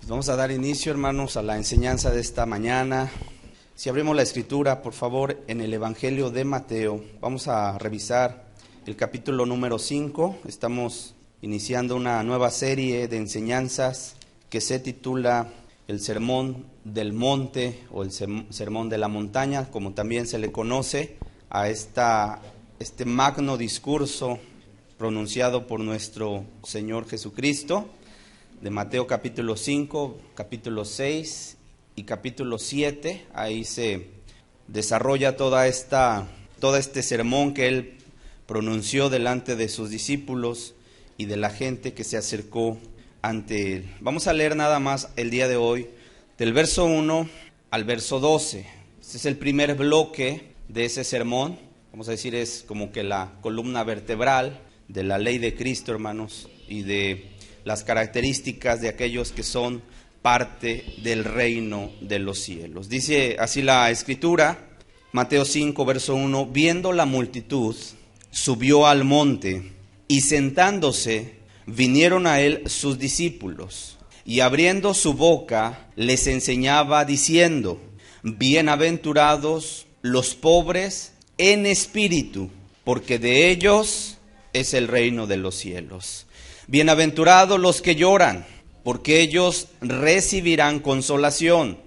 Vamos a dar inicio, hermanos, a la enseñanza de esta mañana. Si abrimos la escritura, por favor, en el Evangelio de Mateo, vamos a revisar el capítulo número 5. Estamos iniciando una nueva serie de enseñanzas que se titula el Sermón del Monte o el Sermón de la Montaña, como también se le conoce a este magno discurso pronunciado por nuestro Señor Jesucristo, de Mateo capítulo 5, capítulo 6 y capítulo 7. Ahí se desarrolla todo este sermón que Él pronunció delante de sus discípulos y de la gente que se acercó ante Él. Vamos a leer nada más el día de hoy, del verso 1 al verso 12. Este es el primer bloque de ese sermón. Vamos a decir, es como que la columna vertebral de la ley de Cristo, hermanos, y de las características de aquellos que son parte del reino de los cielos. Dice así la Escritura, Mateo 5, verso 1, viendo la multitud, subió al monte, y sentándose, vinieron a él sus discípulos, y abriendo su boca, les enseñaba diciendo, bienaventurados los pobres en espíritu, porque de ellos es el reino de los cielos. Bienaventurados los que lloran, porque ellos recibirán consolación.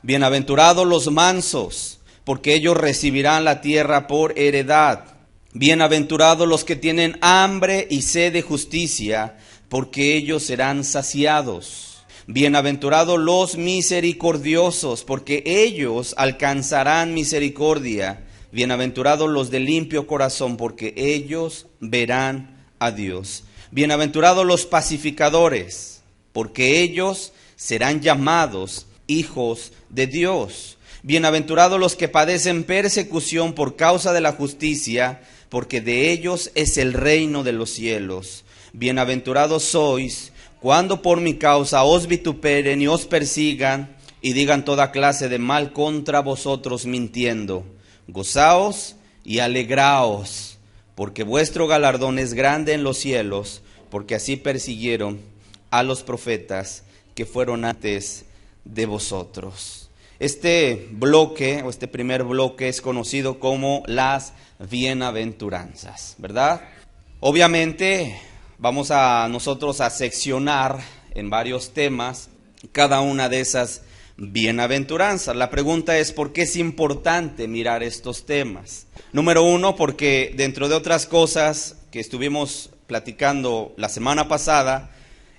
Bienaventurados los mansos, porque ellos recibirán la tierra por heredad. Bienaventurados los que tienen hambre y sed de justicia, porque ellos serán saciados. Bienaventurados los misericordiosos, porque ellos alcanzarán misericordia. Bienaventurados los de limpio corazón, porque ellos verán a Dios. Bienaventurados los pacificadores, porque ellos serán llamados hijos de Dios. Bienaventurados los que padecen persecución por causa de la justicia, porque de ellos es el reino de los cielos. Bienaventurados sois cuando por mi causa os vituperen y os persigan y digan toda clase de mal contra vosotros mintiendo. Gozaos y alegraos, porque vuestro galardón es grande en los cielos, porque así persiguieron a los profetas que fueron antes de vosotros. Este bloque, o este primer bloque, es conocido como las bienaventuranzas, ¿verdad? Obviamente vamos a nosotros a seccionar en varios temas cada una de esas bienaventuranzas. La pregunta es, ¿por qué es importante mirar estos temas? Número uno, porque dentro de otras cosas que estuvimos platicando la semana pasada,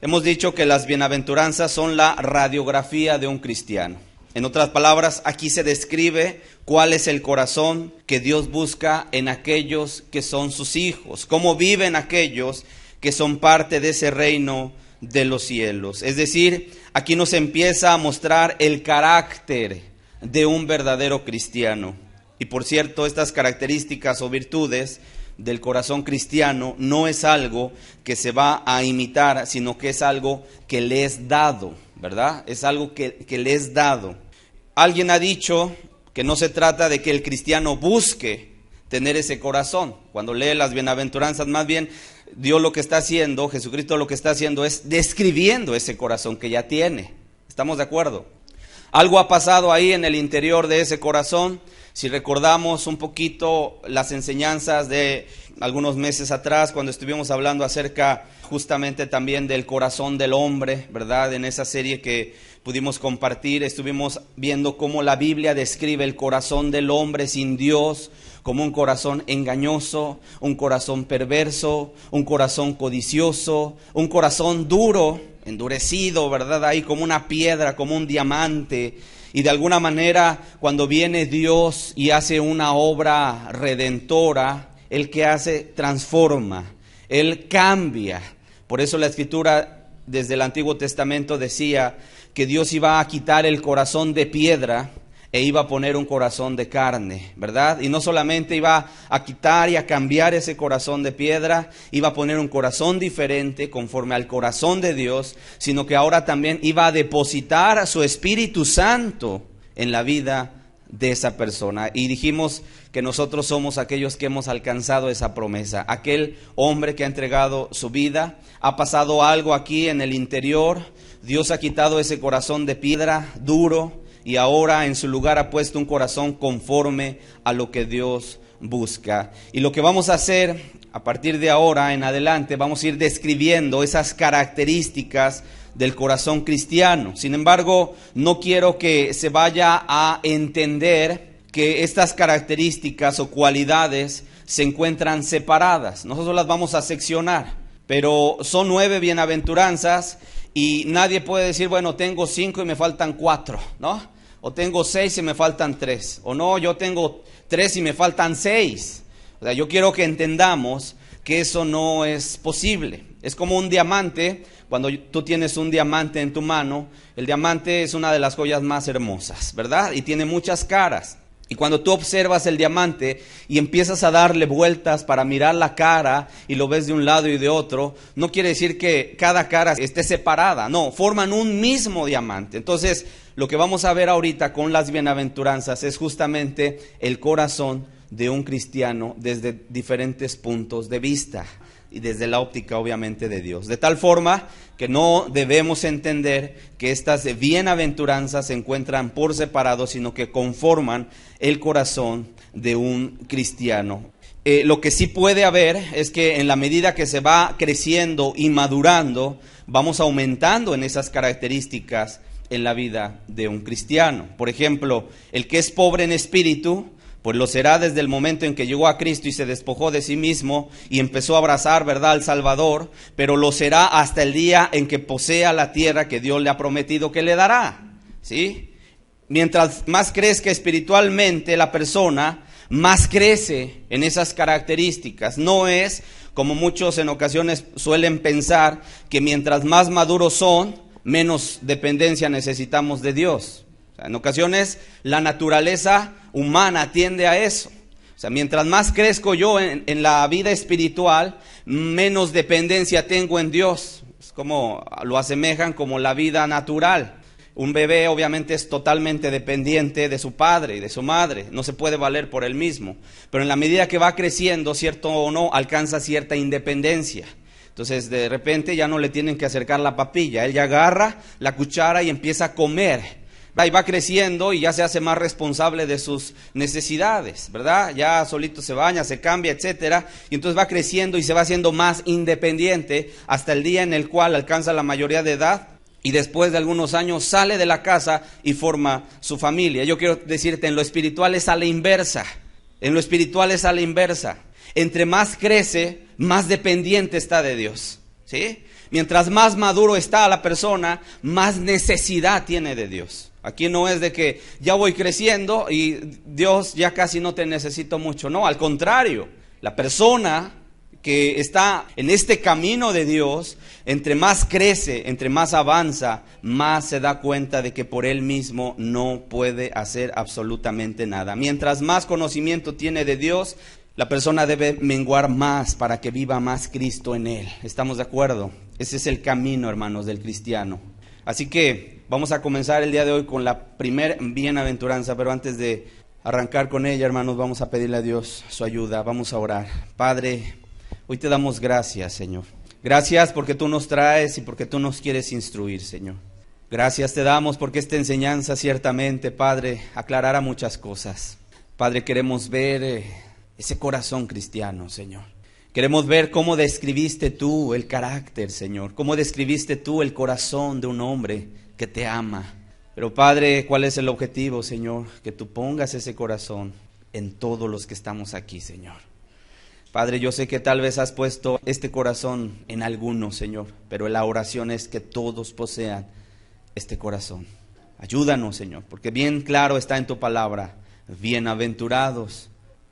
hemos dicho que las bienaventuranzas son la radiografía de un cristiano. En otras palabras, aquí se describe cuál es el corazón que Dios busca en aquellos que son sus hijos, cómo viven aquellos que son parte de ese reino de los cielos. Es decir, aquí nos empieza a mostrar el carácter de un verdadero cristiano. Y por cierto, estas características o virtudes del corazón cristiano no es algo que se va a imitar, sino que es algo que le es dado, ¿verdad? Es algo que le es dado. Alguien ha dicho que no se trata de que el cristiano busque tener ese corazón. Cuando lee las bienaventuranzas, más bien Dios lo que está haciendo, Jesucristo lo que está haciendo es describiendo ese corazón que ya tiene. ¿Estamos de acuerdo? Algo ha pasado ahí en el interior de ese corazón. Si recordamos un poquito las enseñanzas de algunos meses atrás, cuando estuvimos hablando acerca justamente también del corazón del hombre, ¿verdad? En esa serie que pudimos compartir, estuvimos viendo cómo la Biblia describe el corazón del hombre sin Dios como un corazón engañoso, un corazón perverso, un corazón codicioso, un corazón duro, endurecido, ¿verdad? Ahí como una piedra, como un diamante. Y de alguna manera, cuando viene Dios y hace una obra redentora, Él que hace, transforma, Él cambia. Por eso la Escritura desde el Antiguo Testamento decía que Dios iba a quitar el corazón de piedra e iba a poner un corazón de carne, ¿verdad? Y no solamente iba a quitar y a cambiar ese corazón de piedra, iba a poner un corazón diferente conforme al corazón de Dios, sino que ahora también iba a depositar a su Espíritu Santo en la vida de esa persona. Y dijimos que nosotros somos aquellos que hemos alcanzado esa promesa. Aquel hombre que ha entregado su vida, ha pasado algo aquí en el interior, Dios ha quitado ese corazón de piedra duro y ahora en su lugar ha puesto un corazón conforme a lo que Dios busca. Y lo que vamos a hacer a partir de ahora en adelante, vamos a ir describiendo esas características del corazón cristiano. Sin embargo, no quiero que se vaya a entender que estas características o cualidades se encuentran separadas. Nosotros las vamos a seccionar, pero son 9 bienaventuranzas y nadie puede decir, bueno, tengo 5 y me faltan 4, ¿no? O tengo 6 y me faltan 3. O no, yo tengo 3 y me faltan 6. O sea, yo quiero que entendamos que eso no es posible. Es como un diamante. Cuando tú tienes un diamante en tu mano, el diamante es una de las joyas más hermosas, ¿verdad? Y tiene muchas caras. Y cuando tú observas el diamante y empiezas a darle vueltas para mirar la cara y lo ves de un lado y de otro, no quiere decir que cada cara esté separada, no, forman un mismo diamante. Entonces, lo que vamos a ver ahorita con las bienaventuranzas es justamente el corazón de un cristiano desde diferentes puntos de vista y desde la óptica obviamente de Dios. De tal forma que no debemos entender que estas bienaventuranzas se encuentran por separado, sino que conforman el corazón de un cristiano. Lo que sí puede haber es que en la medida que se va creciendo y madurando, vamos aumentando en esas características en la vida de un cristiano. Por ejemplo, el que es pobre en espíritu, pues lo será desde el momento en que llegó a Cristo y se despojó de sí mismo y empezó a abrazar, ¿verdad?, al Salvador, pero lo será hasta el día en que posea la tierra que Dios le ha prometido que le dará, ¿sí? Mientras más crezca espiritualmente la persona, más crece en esas características. No es, como muchos en ocasiones suelen pensar, que mientras más maduros son, menos dependencia necesitamos de Dios. En ocasiones la naturaleza humana tiende a eso. O sea, mientras más crezco yo en la vida espiritual, menos dependencia tengo en Dios. Es como lo asemejan como la vida natural. Un bebé obviamente es totalmente dependiente de su padre y de su madre. No se puede valer por él mismo. Pero en la medida que va creciendo, cierto o no, alcanza cierta independencia. Entonces de repente ya no le tienen que acercar la papilla. Él ya agarra la cuchara y empieza a comer. Y va creciendo y ya se hace más responsable de sus necesidades, ¿verdad? Ya solito se baña, se cambia, etcétera. Y entonces va creciendo y se va haciendo más independiente hasta el día en el cual alcanza la mayoría de edad. Y después de algunos años sale de la casa y forma su familia. Yo quiero decirte, en lo espiritual es a la inversa. En lo espiritual es a la inversa. Entre más crece, más dependiente está de Dios, ¿sí? Mientras más maduro está la persona, más necesidad tiene de Dios. Aquí no es de que ya voy creciendo y Dios ya casi no te necesito mucho. No, al contrario, la persona que está en este camino de Dios, entre más crece, entre más avanza, más se da cuenta de que por él mismo no puede hacer absolutamente nada. Mientras más conocimiento tiene de Dios, la persona debe menguar más para que viva más Cristo en él. ¿Estamos de acuerdo? Ese es el camino, hermanos, del cristiano. Así que vamos a comenzar el día de hoy con la primer bienaventuranza, pero antes de arrancar con ella, hermanos, vamos a pedirle a Dios su ayuda. Vamos a orar. Padre, hoy te damos gracias, Señor. Gracias porque tú nos traes y porque tú nos quieres instruir, Señor. Gracias te damos porque esta enseñanza ciertamente, Padre, aclarará muchas cosas. Padre, queremos ver ese corazón cristiano, Señor. Queremos ver cómo describiste tú el carácter, Señor. Cómo describiste tú el corazón de un hombre que te ama. Pero, Padre, ¿cuál es el objetivo, Señor? Que tú pongas ese corazón en todos los que estamos aquí, Señor. Padre, yo sé que tal vez has puesto este corazón en algunos, Señor, pero la oración es que todos posean este corazón. Ayúdanos, Señor, porque bien claro está en tu palabra: bienaventurados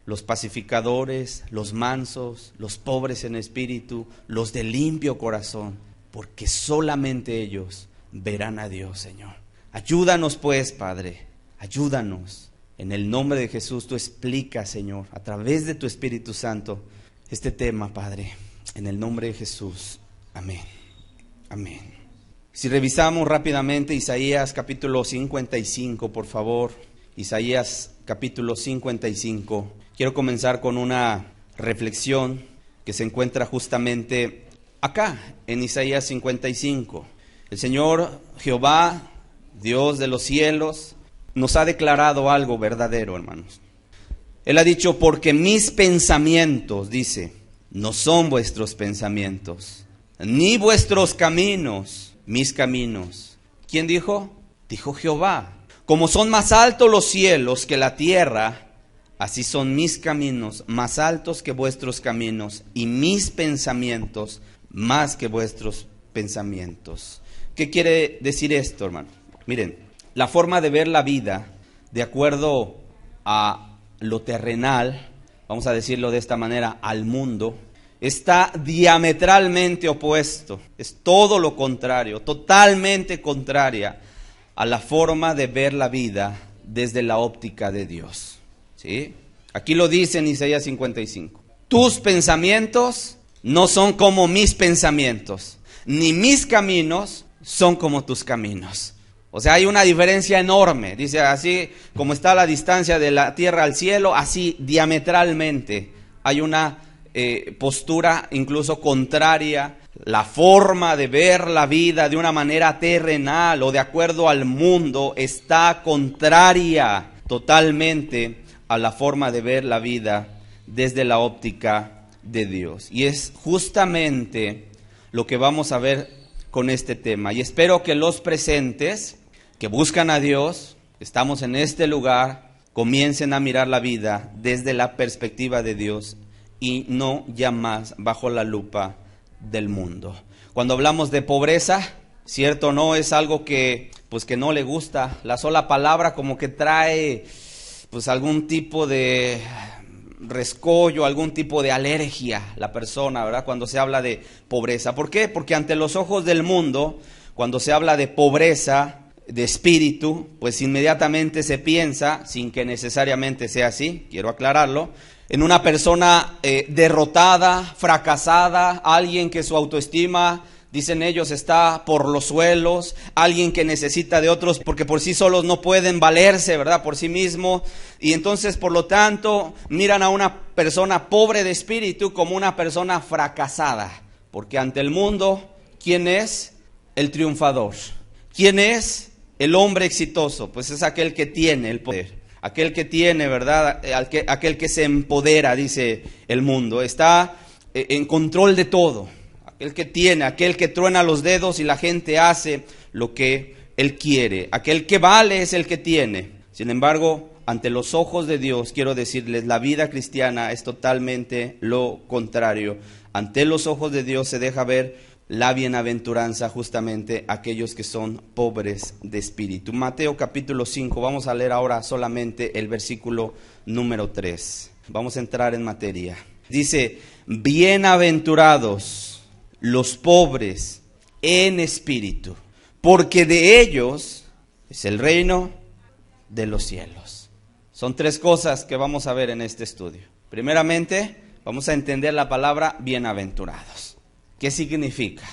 los pacificadores, los mansos, los pobres en espíritu, los de limpio corazón, porque solamente ellos verán a Dios, Señor. Ayúdanos pues, Padre, ayúdanos. En el nombre de Jesús tú explica, Señor, a través de tu Espíritu Santo, este tema, Padre. En el nombre de Jesús. Amén. Amén. Si revisamos rápidamente Isaías capítulo 55, por favor. Isaías capítulo 55. Quiero comenzar con una reflexión que se encuentra justamente acá, en Isaías 55. El Señor Jehová, Dios de los cielos, nos ha declarado algo verdadero, hermanos. Él ha dicho, porque mis pensamientos, dice, no son vuestros pensamientos, ni vuestros caminos, mis caminos. ¿Quién dijo? Dijo Jehová. Como son más altos los cielos que la tierra, así son mis caminos más altos que vuestros caminos, y mis pensamientos más que vuestros pensamientos. ¿Qué quiere decir esto, hermano? Miren, la forma de ver la vida, de acuerdo a lo terrenal, vamos a decirlo de esta manera, al mundo, está diametralmente opuesto. Es todo lo contrario, totalmente contraria a la forma de ver la vida desde la óptica de Dios. ¿Sí? Aquí lo dice en Isaías 55. Tus pensamientos no son como mis pensamientos, ni mis caminos son como tus caminos. O sea, hay una diferencia enorme. Dice, así como está la distancia de la tierra al cielo, así diametralmente hay una postura incluso contraria. La forma de ver la vida de una manera terrenal o de acuerdo al mundo está contraria totalmente a la forma de ver la vida desde la óptica de Dios. Y es justamente lo que vamos a ver con este tema. Y espero que los presentes que buscan a Dios, estamos en este lugar, comiencen a mirar la vida desde la perspectiva de Dios y no ya más bajo la lupa del mundo. Cuando hablamos de pobreza, cierto, no es algo que que no le gusta. La sola palabra como que trae algún tipo de rescollo, algún tipo de alergia la persona, ¿verdad? Cuando se habla de pobreza. ¿Por qué? Porque ante los ojos del mundo, cuando se habla de pobreza de espíritu, pues inmediatamente se piensa, sin que necesariamente sea así, quiero aclararlo, en una persona derrotada, fracasada, alguien que su autoestima, dicen ellos, está por los suelos, alguien que necesita de otros porque por sí solos no pueden valerse, ¿verdad? Por sí mismo. Y entonces, por lo tanto, miran a una persona pobre de espíritu como una persona fracasada. Porque ante el mundo, ¿quién es el triunfador? ¿Quién es el hombre exitoso? Pues es aquel que tiene el poder. Aquel que tiene, ¿verdad? Aquel que se empodera, dice el mundo. Está en control de todo. Aquel que tiene, aquel que truena los dedos y la gente hace lo que él quiere. Aquel que vale es el que tiene. Sin embargo, ante los ojos de Dios, quiero decirles, la vida cristiana es totalmente lo contrario. Ante los ojos de Dios se deja ver la bienaventuranza justamente aquellos que son pobres de espíritu. Mateo capítulo 5, vamos a leer ahora solamente el versículo número 3. Vamos a entrar en materia. Dice, bienaventurados los pobres en espíritu, porque de ellos es el reino de los cielos. Son tres cosas que vamos a ver en este estudio. Primeramente, vamos a entender la palabra bienaventurados. ¿Qué significa?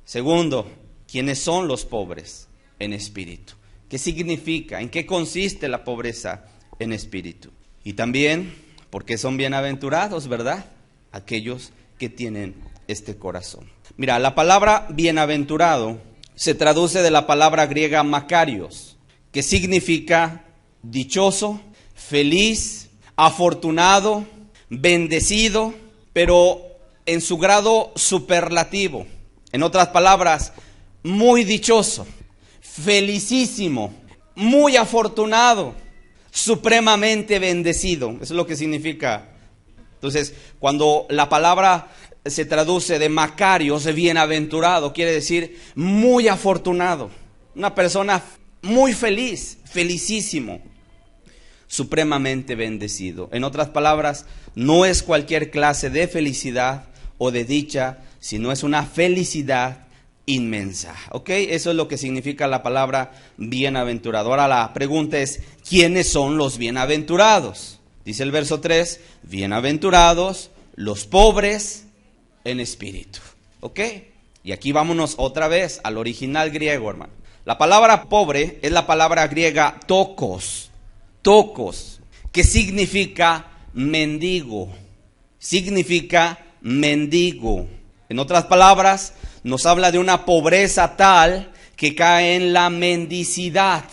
Segundo, ¿quiénes son los pobres en espíritu? ¿Qué significa? ¿En qué consiste la pobreza en espíritu? Y también, ¿por qué son bienaventurados, verdad? Aquellos que tienen este corazón. Mira, la palabra bienaventurado se traduce de la palabra griega makarios, que significa dichoso, feliz, afortunado, bendecido, pero en su grado superlativo. En otras palabras, muy dichoso, felicísimo, muy afortunado, supremamente bendecido. Eso es lo que significa. Entonces, cuando la palabra se traduce de makarios, de bienaventurado, quiere decir muy afortunado. Una persona muy feliz, felicísimo, supremamente bendecido. En otras palabras, no es cualquier clase de felicidad o de dicha, sino es una felicidad inmensa. ¿Ok? Eso es lo que significa la palabra bienaventurado. Ahora la pregunta es, ¿quiénes son los bienaventurados? Dice el verso 3, bienaventurados los pobres en espíritu. ¿Ok? Y aquí vámonos otra vez al original griego, hermano. La palabra pobre es la palabra griega tokos, que significa mendigo. Significa mendigo. En otras palabras, nos habla de una pobreza tal que cae en la mendicidad.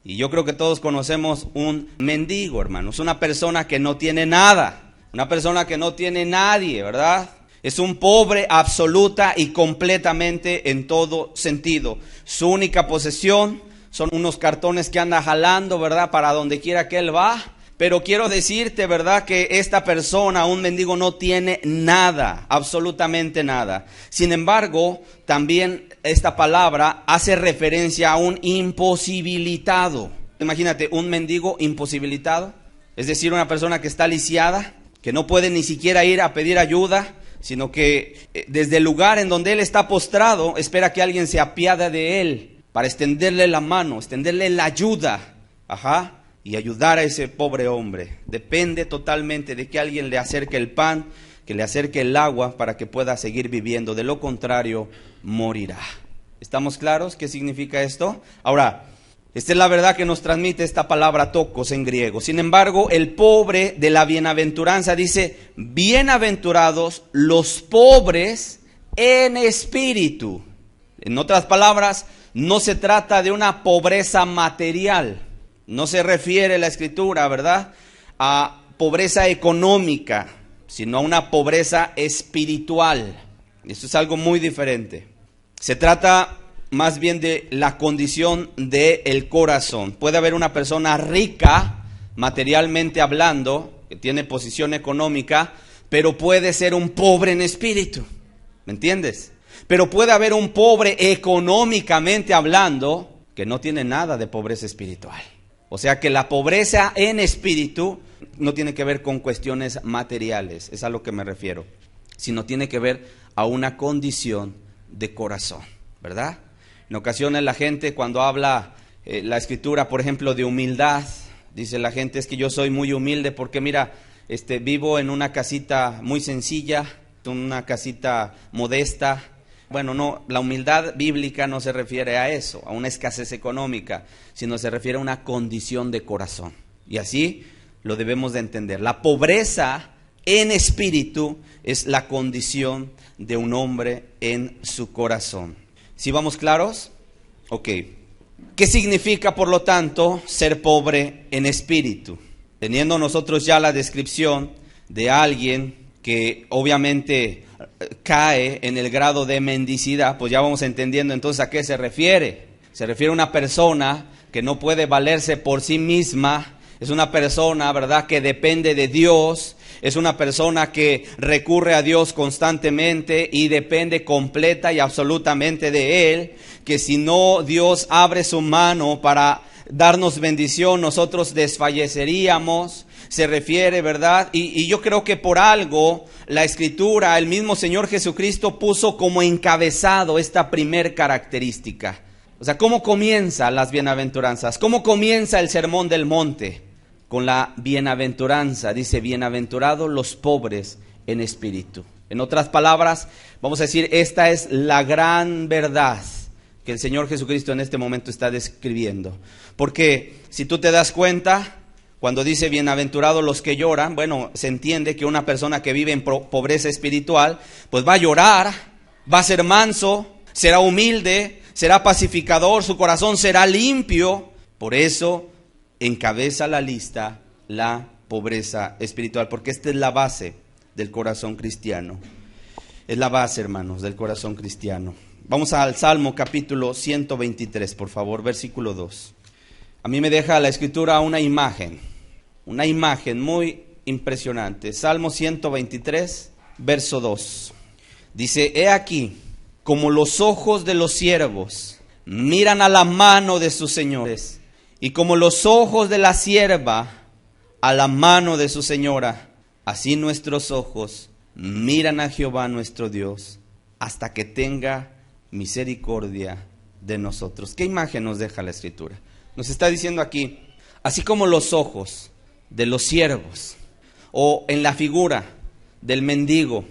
Y yo creo que todos conocemos un mendigo, hermanos, una persona que no tiene nada, una persona que no tiene nadie, ¿verdad? Es un pobre absoluta y completamente en todo sentido. Su única posesión son unos cartones que anda jalando, ¿verdad? Para donde quiera que él va. Pero quiero decirte, ¿verdad?, que esta persona, un mendigo, no tiene nada, absolutamente nada. Sin embargo, también esta palabra hace referencia a un imposibilitado. Imagínate, un mendigo imposibilitado, es decir, una persona que está lisiada, que no puede ni siquiera ir a pedir ayuda, sino que desde el lugar en donde él está postrado, espera que alguien se apiade de él para extenderle la mano, extenderle la ayuda. Y ayudar a ese pobre hombre. Depende totalmente de que alguien le acerque el pan, que le acerque el agua para que pueda seguir viviendo. De lo contrario, morirá. ¿Estamos claros qué significa esto? Ahora, esta es la verdad que nos transmite esta palabra tokos en griego. Sin embargo, el pobre de la bienaventuranza dice, bienaventurados los pobres en espíritu. En otras palabras, no se trata de una pobreza material. No se refiere la Escritura, ¿verdad?, a pobreza económica, sino a una pobreza espiritual. Esto es algo muy diferente. Se trata más bien de la condición del corazón. Puede haber una persona rica, materialmente hablando, que tiene posición económica, pero puede ser un pobre en espíritu. ¿Me entiendes? Pero puede haber un pobre económicamente hablando, que no tiene nada de pobreza espiritual. O sea que la pobreza en espíritu no tiene que ver con cuestiones materiales, es a lo que me refiero, sino tiene que ver a una condición de corazón, ¿verdad? En ocasiones la gente cuando habla la Escritura, por ejemplo, de humildad, dice la gente, es que yo soy muy humilde porque mira, vivo en una casita muy sencilla, una casita modesta. Bueno, no, la humildad bíblica no se refiere a eso, a una escasez económica, sino se refiere a una condición de corazón. Y así lo debemos de entender. La pobreza en espíritu es la condición de un hombre en su corazón. ¿Sí vamos claros? Ok. ¿Qué significa, por lo tanto, ser pobre en espíritu? Teniendo nosotros ya la descripción de alguien que obviamente cae en el grado de mendicidad, pues ya vamos entendiendo entonces a qué se refiere. Se refiere a una persona que no puede valerse por sí misma, es una persona, ¿verdad?, que depende de Dios, es una persona que recurre a Dios constantemente y depende completa y absolutamente de Él, que si no Dios abre su mano para darnos bendición, nosotros desfalleceríamos. Se refiere, ¿verdad? Y yo creo que por algo la Escritura, el mismo Señor Jesucristo puso como encabezado esta primer característica. O sea, ¿cómo comienzan las bienaventuranzas? ¿Cómo comienza el Sermón del Monte? Con la bienaventuranza. Dice, bienaventurados los pobres en espíritu. En otras palabras, vamos a decir, esta es la gran verdad que el Señor Jesucristo en este momento está describiendo. Porque si tú te das cuenta, cuando dice bienaventurados los que lloran, bueno, se entiende que una persona que vive en pobreza espiritual, pues va a llorar, va a ser manso, será humilde, será pacificador, su corazón será limpio. Por eso encabeza la lista la pobreza espiritual, porque esta es la base del corazón cristiano. Es la base, hermanos, del corazón cristiano. Vamos al Salmo capítulo 123, por favor, versículo 2. A mí me deja la Escritura una imagen muy impresionante. Salmo 123, verso 2. Dice, he aquí, como los ojos de los siervos miran a la mano de sus señores, y como los ojos de la sierva a la mano de su señora, así nuestros ojos miran a Jehová nuestro Dios, hasta que tenga misericordia de nosotros. ¿Qué imagen nos deja la Escritura? Nos está diciendo aquí, así como los ojos de los siervos, o en la figura del mendigo,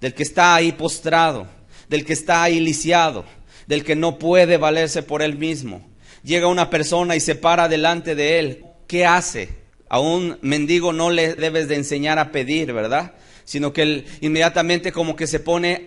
del que está ahí postrado, del que está ahí lisiado, del que no puede valerse por él mismo. Llega una persona y se para delante de él. ¿Qué hace? A un mendigo no le debes de enseñar a pedir, ¿verdad? Sino que él inmediatamente como que se pone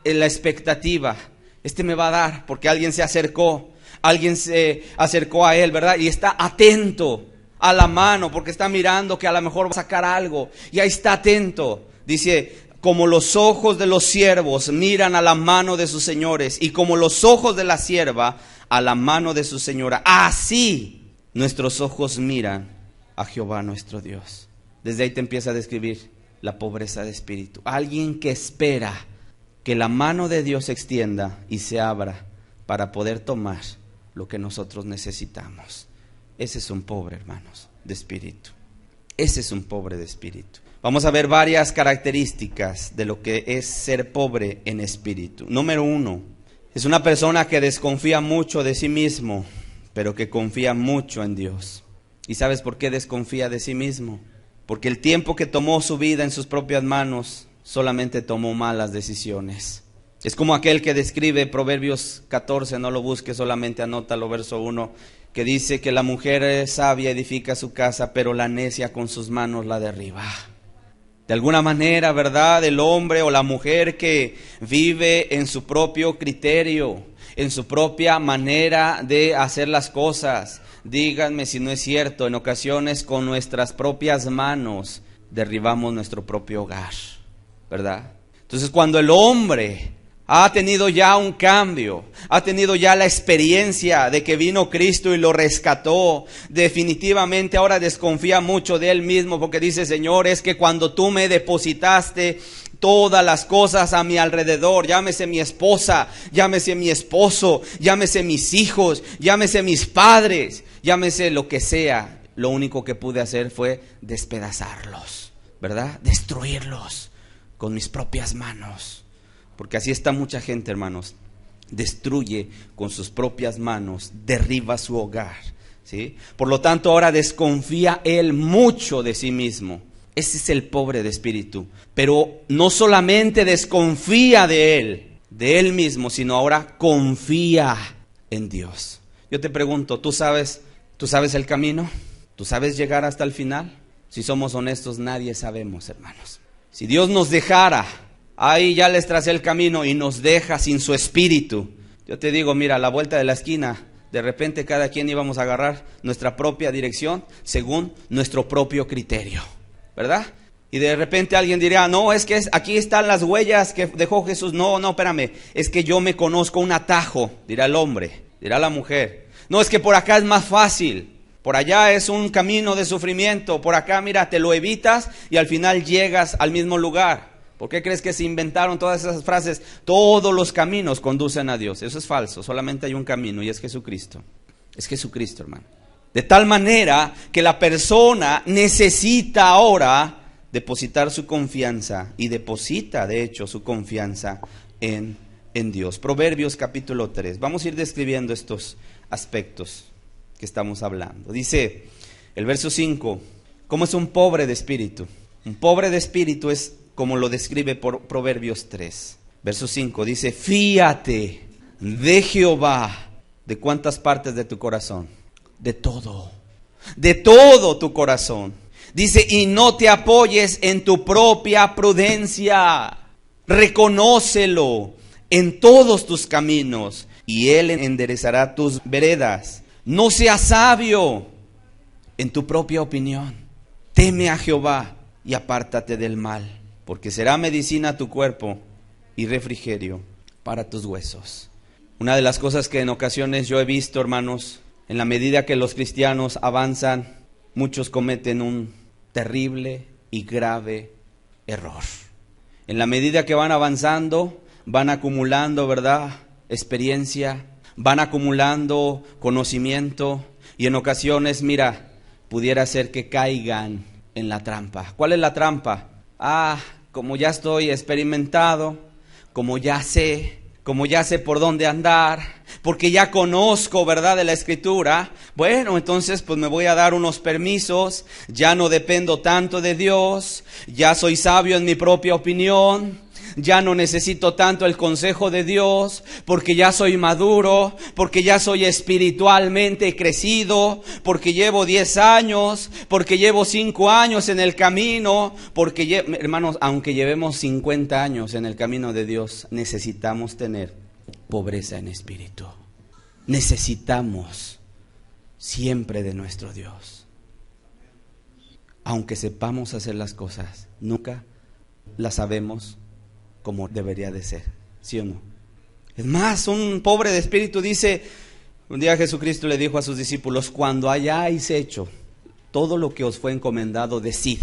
en la expectativa. Este me va a dar porque alguien se acercó a él, ¿verdad? Y está atento a la mano porque está mirando que a lo mejor va a sacar algo. Y ahí está atento. Dice, como los ojos de los siervos miran a la mano de sus señores y como los ojos de la sierva a la mano de su señora, así nuestros ojos miran a Jehová nuestro Dios. Desde ahí te empieza a describir la pobreza de espíritu. Alguien que espera que la mano de Dios se extienda y se abra para poder tomar lo que nosotros necesitamos. Ese es un pobre, hermanos, de espíritu. Ese es un pobre de espíritu. Vamos a ver varias características de lo que es ser pobre en espíritu. Número 1, es una persona que desconfía mucho de sí mismo, pero que confía mucho en Dios. ¿Y sabes por qué desconfía de sí mismo? Porque el tiempo que tomó su vida en sus propias manos, solamente tomó malas decisiones. Es como aquel que describe Proverbios 14, no lo busques, solamente anótalo, verso 1, que dice que la mujer sabia edifica su casa, pero la necia con sus manos la derriba. De alguna manera, ¿verdad? El hombre o la mujer que vive en su propio criterio, en su propia manera de hacer las cosas. Díganme si no es cierto, en ocasiones con nuestras propias manos derribamos nuestro propio hogar, ¿verdad? Entonces cuando el hombre ha tenido ya un cambio, ha tenido ya la experiencia de que vino Cristo y lo rescató, definitivamente ahora desconfía mucho de él mismo porque dice, Señor, es que cuando tú me depositaste todas las cosas a mi alrededor, llámese mi esposa, llámese mi esposo, llámese mis hijos, llámese mis padres, llámese lo que sea, lo único que pude hacer fue despedazarlos, ¿verdad? Destruirlos con mis propias manos. Porque así está mucha gente, hermanos. Destruye con sus propias manos, derriba su hogar, ¿sí? Por lo tanto, ahora desconfía él mucho de sí mismo. Ese es el pobre de espíritu. Pero no solamente desconfía de él mismo, sino ahora confía en Dios. Yo te pregunto, ¿tú sabes el camino? ¿Tú sabes llegar hasta el final? Si somos honestos, nadie sabemos, hermanos. Si Dios nos dejara, ahí ya les tracé el camino y nos deja sin su espíritu. Yo te digo, mira, a la vuelta de la esquina, de repente cada quien íbamos a agarrar nuestra propia dirección según nuestro propio criterio, ¿verdad? Y de repente alguien diría, no, es que aquí están las huellas que dejó Jesús. No, espérame, es que yo me conozco un atajo, dirá el hombre, dirá la mujer. No, es que por acá es más fácil. Por allá es un camino de sufrimiento. Por acá, mira, te lo evitas y al final llegas al mismo lugar. ¿Por qué crees que se inventaron todas esas frases? Todos los caminos conducen a Dios. Eso es falso. Solamente hay un camino y es Jesucristo. Es Jesucristo, hermano. De tal manera que la persona necesita ahora depositar su confianza y deposita, de hecho, su confianza en Dios. Proverbios capítulo 3. Vamos a ir describiendo estos aspectos que estamos hablando. Dice el verso 5, ¿cómo es un pobre de espíritu? Un pobre de espíritu es como lo describe por Proverbios 3. Verso 5 dice, fíate de Jehová. ¿De cuántas partes de tu corazón? De todo tu corazón. Dice, y no te apoyes en tu propia prudencia. Reconócelo en todos tus caminos y Él enderezará tus veredas. No seas sabio en tu propia opinión. Teme a Jehová y apártate del mal, porque será medicina a tu cuerpo y refrigerio para tus huesos. Una de las cosas que en ocasiones yo he visto, hermanos, en la medida que los cristianos avanzan, muchos cometen un terrible y grave error. En la medida que van avanzando, van acumulando, ¿verdad?, experiencia, van acumulando conocimiento y en ocasiones, mira, pudiera ser que caigan en la trampa. ¿Cuál es la trampa? Como ya estoy experimentado, como ya sé por dónde andar, porque ya conozco, ¿verdad?, de la Escritura, bueno, entonces pues me voy a dar unos permisos, ya no dependo tanto de Dios, ya soy sabio en mi propia opinión, ya no necesito tanto el consejo de Dios, porque ya soy maduro, porque ya soy espiritualmente crecido, porque llevo 10 años, porque llevo 5 años en el camino, hermanos, aunque llevemos 50 años en el camino de Dios, necesitamos tener pobreza en espíritu. Necesitamos siempre de nuestro Dios. Aunque sepamos hacer las cosas, nunca las sabemos como debería de ser, ¿sí o no? Es más, un pobre de espíritu dice, un día Jesucristo le dijo a sus discípulos: cuando hayáis hecho todo lo que os fue encomendado, decid,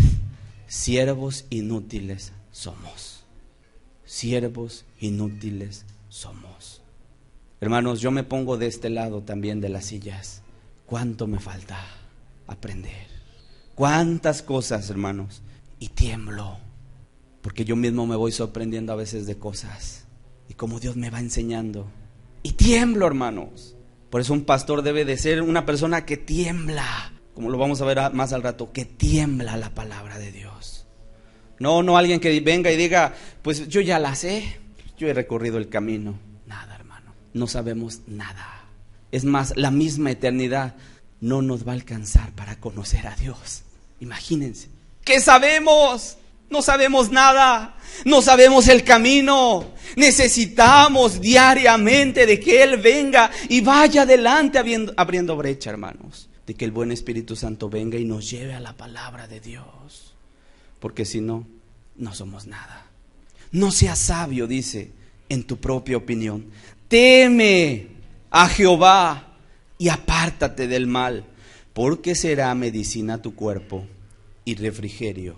siervos inútiles somos. Siervos inútiles somos. Hermanos, yo me pongo de este lado también de las sillas. ¿Cuánto me falta aprender? ¿Cuántas cosas, hermanos? Y tiemblo, porque yo mismo me voy sorprendiendo a veces de cosas, y como Dios me va enseñando, y tiemblo, hermanos. Por eso un pastor debe de ser una persona que tiembla, como lo vamos a ver más al rato, que tiembla la palabra de Dios. No alguien que venga y diga, pues yo ya la sé, yo he recorrido el camino. Nada, hermano, no sabemos nada. Es más, la misma eternidad no nos va a alcanzar para conocer a Dios. Imagínense, ¿qué sabemos? No sabemos nada, no sabemos el camino. Necesitamos diariamente de que Él venga y vaya adelante abriendo brecha, hermanos. De que el buen Espíritu Santo venga y nos lleve a la palabra de Dios. Porque si no, no somos nada. No seas sabio, dice, en tu propia opinión. Teme a Jehová y apártate del mal, porque será medicina a tu cuerpo y refrigerio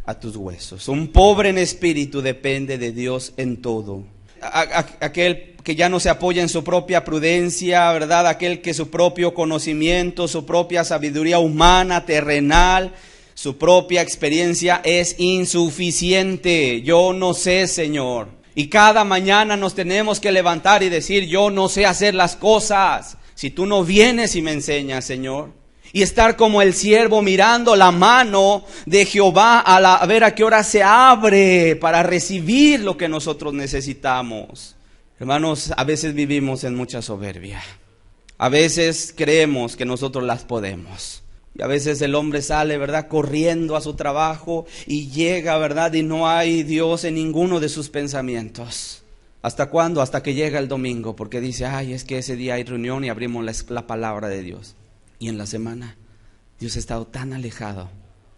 a tus huesos. Un pobre en espíritu depende de Dios en todo. Aquel que ya no se apoya en su propia prudencia, ¿verdad? Aquel que su propio conocimiento, su propia sabiduría humana, terrenal, su propia experiencia es insuficiente. Yo no sé, Señor. Y cada mañana nos tenemos que levantar y decir, yo no sé hacer las cosas. Si tú no vienes y me enseñas, Señor. Y estar como el siervo mirando la mano de Jehová a ver a qué hora se abre para recibir lo que nosotros necesitamos. Hermanos, a veces vivimos en mucha soberbia. A veces creemos que nosotros las podemos. Y a veces el hombre sale, ¿verdad?, corriendo a su trabajo y llega, ¿verdad?, y no hay Dios en ninguno de sus pensamientos. ¿Hasta cuándo? Hasta que llega el domingo, porque dice, ay, es que ese día hay reunión y abrimos la palabra de Dios. Y en la semana, Dios ha estado tan alejado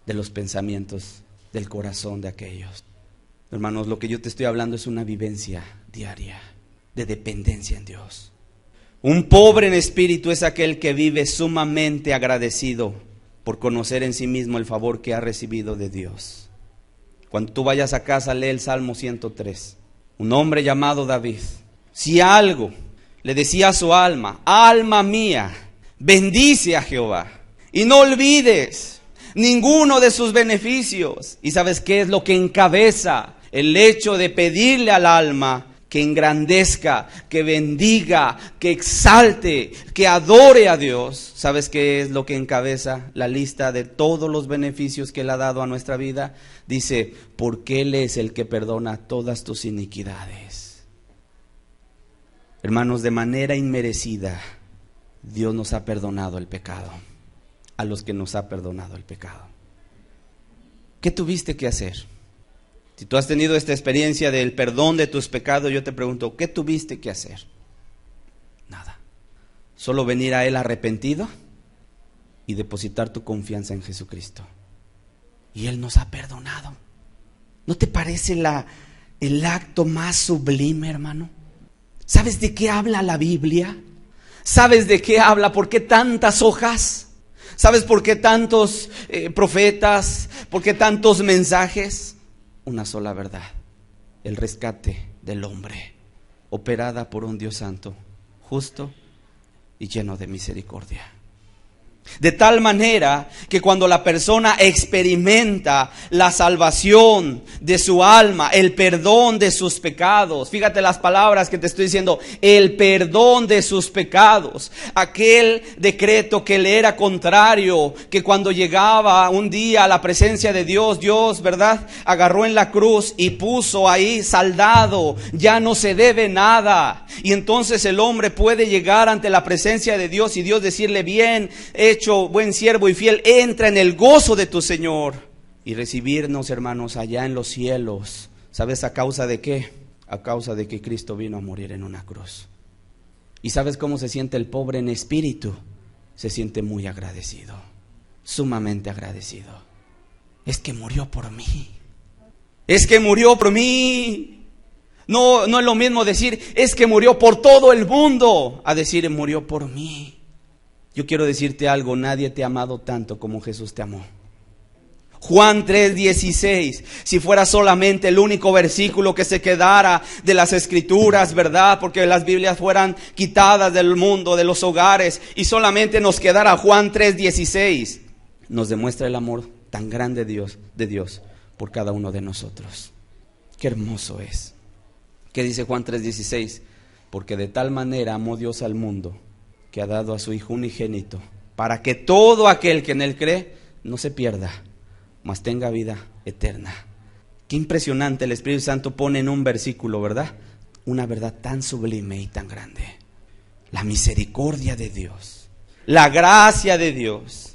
de los pensamientos del corazón de aquellos. Hermanos, lo que yo te estoy hablando es una vivencia diaria de dependencia en Dios. Un pobre en espíritu es aquel que vive sumamente agradecido por conocer en sí mismo el favor que ha recibido de Dios. Cuando tú vayas a casa, lee el Salmo 103. Un hombre llamado David, si algo le decía a su alma, alma mía, bendice a Jehová y no olvides ninguno de sus beneficios. ¿Y sabes qué es lo que encabeza el hecho de pedirle al alma que engrandezca, que bendiga, que exalte, que adore a Dios? ¿Sabes qué es lo que encabeza la lista de todos los beneficios que Él ha dado a nuestra vida? Dice, porque Él es el que perdona todas tus iniquidades. Hermanos, de manera inmerecida, Dios nos ha perdonado el pecado, a los que nos ha perdonado el pecado. ¿Qué tuviste que hacer? Si tú has tenido esta experiencia del perdón de tus pecados, yo te pregunto, ¿qué tuviste que hacer? Nada. Solo venir a Él arrepentido y depositar tu confianza en Jesucristo. Y Él nos ha perdonado. ¿No te parece el acto más sublime, hermano? ¿Sabes de qué habla la Biblia? ¿Sabes de qué habla? ¿Por qué tantas hojas? ¿Sabes por qué tantos profetas? ¿Por qué tantos mensajes? Una sola verdad: el rescate del hombre, operada por un Dios santo, justo y lleno de misericordia. De tal manera que cuando la persona experimenta la salvación de su alma, el perdón de sus pecados, fíjate las palabras que te estoy diciendo, el perdón de sus pecados, aquel decreto que le era contrario, que cuando llegaba un día a la presencia de Dios, Dios, ¿verdad?, agarró en la cruz y puso ahí saldado, ya no se debe nada. Y entonces el hombre puede llegar ante la presencia de Dios y Dios decirle, bien hecho, buen siervo y fiel, entra en el gozo de tu Señor. Y recibirnos, hermanos, allá en los cielos. ¿Sabes a causa de qué? a causa de que Cristo vino a morir en una cruz. ¿Y sabes cómo se siente el pobre en espíritu? Se siente muy agradecido, sumamente agradecido. Es que murió por mí. Es que murió por mí. No es lo mismo decir, es que murió por todo el mundo, a decir, murió por mí. Yo quiero decirte algo, nadie te ha amado tanto como Jesús te amó. Juan 3:16, si fuera solamente el único versículo que se quedara de las escrituras, ¿verdad? Porque las Biblias fueran quitadas del mundo, de los hogares, y solamente nos quedara Juan 3:16, nos demuestra el amor tan grande de Dios por cada uno de nosotros. Qué hermoso es. ¿Qué dice Juan 3:16? Porque de tal manera amó Dios al mundo, que ha dado a su Hijo unigénito, para que todo aquel que en Él cree no se pierda, mas tenga vida eterna. Qué impresionante el Espíritu Santo pone en un versículo, ¿verdad? Una verdad tan sublime y tan grande. La misericordia de Dios, la gracia de Dios.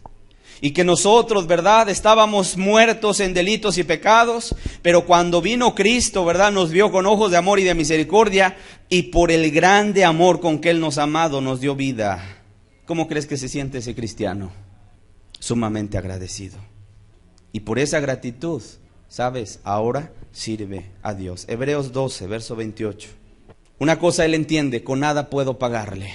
Y que nosotros, ¿verdad? Estábamos muertos en delitos y pecados, pero cuando vino Cristo, ¿verdad? Nos vio con ojos de amor y de misericordia, y por el grande amor con que Él nos ha amado, nos dio vida. ¿Cómo crees que se siente ese cristiano? Sumamente agradecido. Y por esa gratitud, ¿sabes? Ahora sirve a Dios. Hebreos 12, verso 28. Una cosa Él entiende, con nada puedo pagarle,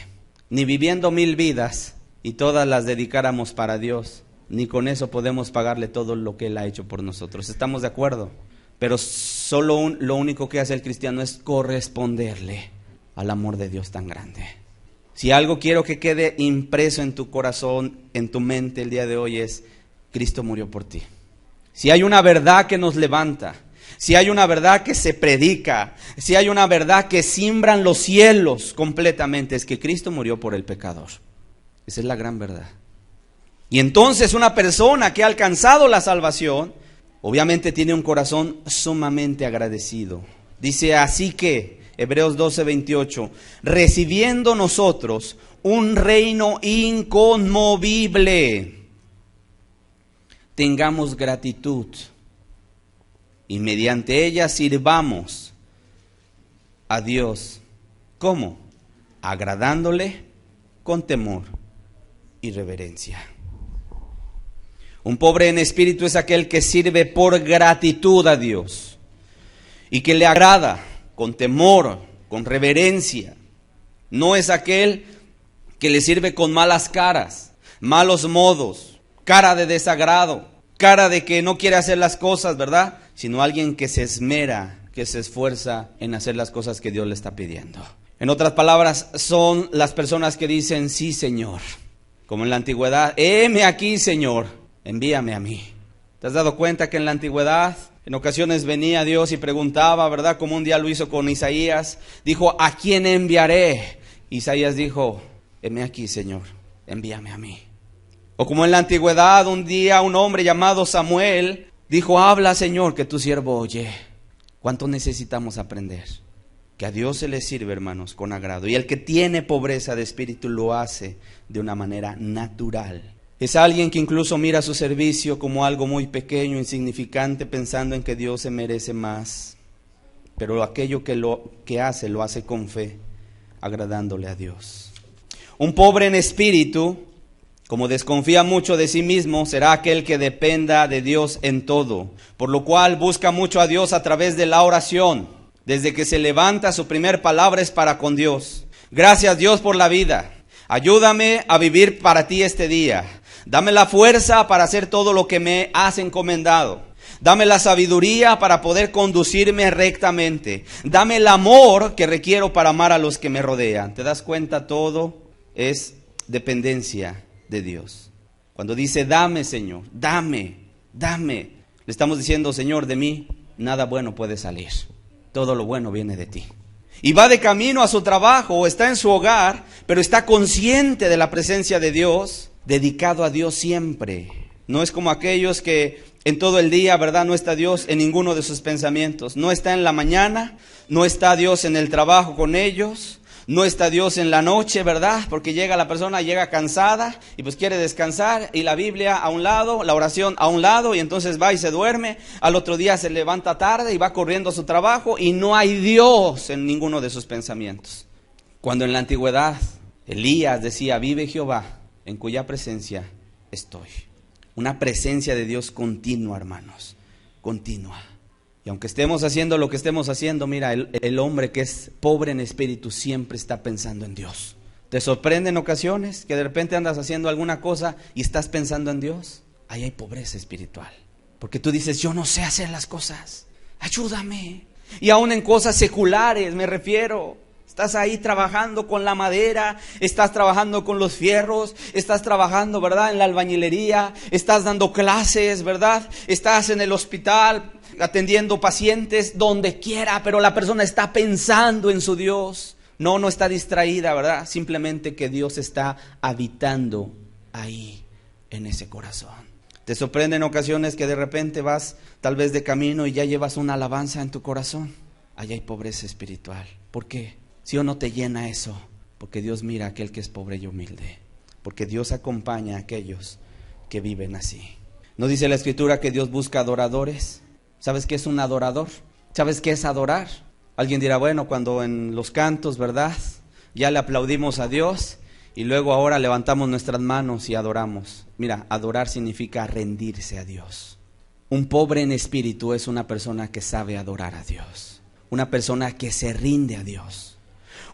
ni viviendo 1000 vidas y todas las dedicáramos para Dios, ni con eso podemos pagarle todo lo que Él ha hecho por nosotros. ¿Estamos de acuerdo? Pero solo lo único que hace el cristiano es corresponderle al amor de Dios tan grande. Si algo quiero que quede impreso en tu corazón, en tu mente el día de hoy es, Cristo murió por ti. Si hay una verdad que nos levanta, si hay una verdad que se predica, si hay una verdad que simbran los cielos completamente, es que Cristo murió por el pecador. Esa es la gran verdad. Y entonces una persona que ha alcanzado la salvación, obviamente tiene un corazón sumamente agradecido. Dice así que, Hebreos 12:28, recibiendo nosotros un reino inconmovible, tengamos gratitud y mediante ella sirvamos a Dios. ¿Cómo? Agradándole con temor y reverencia. Un pobre en espíritu es aquel que sirve por gratitud a Dios y que le agrada con temor, con reverencia. No es aquel que le sirve con malas caras, malos modos, cara de desagrado, cara de que no quiere hacer las cosas, ¿verdad? Sino alguien que se esmera, que se esfuerza en hacer las cosas que Dios le está pidiendo. En otras palabras, son las personas que dicen, sí, Señor. Como en la antigüedad, heme aquí, Señor, envíame a mí. ¿Te has dado cuenta que en la antigüedad, en ocasiones venía Dios y preguntaba, ¿verdad? Como un día lo hizo con Isaías, dijo, ¿a quién enviaré? Isaías dijo, heme aquí, Señor, envíame a mí. O como en la antigüedad, un día un hombre llamado Samuel dijo, habla, Señor, que tu siervo oye. ¿Cuánto necesitamos aprender? Que a Dios se le sirve, hermanos, con agrado. Y el que tiene pobreza de espíritu lo hace de una manera natural. Es alguien que incluso mira su servicio como algo muy pequeño, insignificante, pensando en que Dios se merece más. Pero aquello que hace, lo hace con fe, agradándole a Dios. Un pobre en espíritu, como desconfía mucho de sí mismo, será aquel que dependa de Dios en todo, por lo cual busca mucho a Dios a través de la oración. Desde que se levanta, su primer palabra es para con Dios. Gracias, Dios, por la vida. Ayúdame a vivir para ti este día. Dame la fuerza para hacer todo lo que me has encomendado. Dame la sabiduría para poder conducirme rectamente. Dame el amor que requiero para amar a los que me rodean. ¿Te das cuenta? Todo es dependencia de Dios. Cuando dice, dame, Señor, dame, le estamos diciendo, Señor, de mí nada bueno puede salir. Todo lo bueno viene de ti. Y va de camino a su trabajo o está en su hogar, pero está consciente de la presencia de Dios, dedicado a Dios siempre. No es como aquellos que en todo el día, ¿verdad? No está Dios en ninguno de sus pensamientos. No está en la mañana, no está Dios en el trabajo con ellos, No está Dios en la noche, ¿verdad? Porque la persona llega cansada y pues quiere descansar, y la Biblia a un lado, la oración a un lado, y entonces va y se duerme. Al otro día se levanta tarde y va corriendo a su trabajo y no hay Dios en ninguno de sus pensamientos. Cuando en la antigüedad Elías decía: vive Jehová, en cuya presencia estoy. Una presencia de Dios continua, hermanos, continua. Y aunque estemos haciendo lo que estemos haciendo, mira, el hombre que es pobre en espíritu siempre está pensando en Dios. ¿Te sorprende en ocasiones que de repente andas haciendo alguna cosa y estás pensando en Dios? Ahí hay pobreza espiritual. Porque tú dices: yo no sé hacer las cosas, ayúdame. Y aún en cosas seculares me refiero. Estás ahí trabajando con la madera, estás trabajando con los fierros, estás trabajando, ¿verdad?, en la albañilería, estás dando clases, ¿verdad? Estás en el hospital atendiendo pacientes, donde quiera, pero la persona está pensando en su Dios. No está distraída, ¿verdad? Simplemente que Dios está habitando ahí, en ese corazón. Te sorprende en ocasiones que de repente vas tal vez de camino y ya llevas una alabanza en tu corazón. Allá hay pobreza espiritual. ¿Por qué? ¿Sí o no te llena eso? Porque Dios mira a aquel que es pobre y humilde. Porque Dios acompaña a aquellos que viven así. ¿No dice la Escritura que Dios busca adoradores? ¿Sabes qué es un adorador? ¿Sabes qué es adorar? Alguien dirá: bueno, cuando en los cantos, ¿verdad?, ya le aplaudimos a Dios y luego ahora levantamos nuestras manos y adoramos. Mira, adorar significa rendirse a Dios. Un pobre en espíritu es una persona que sabe adorar a Dios. Una persona que se rinde a Dios.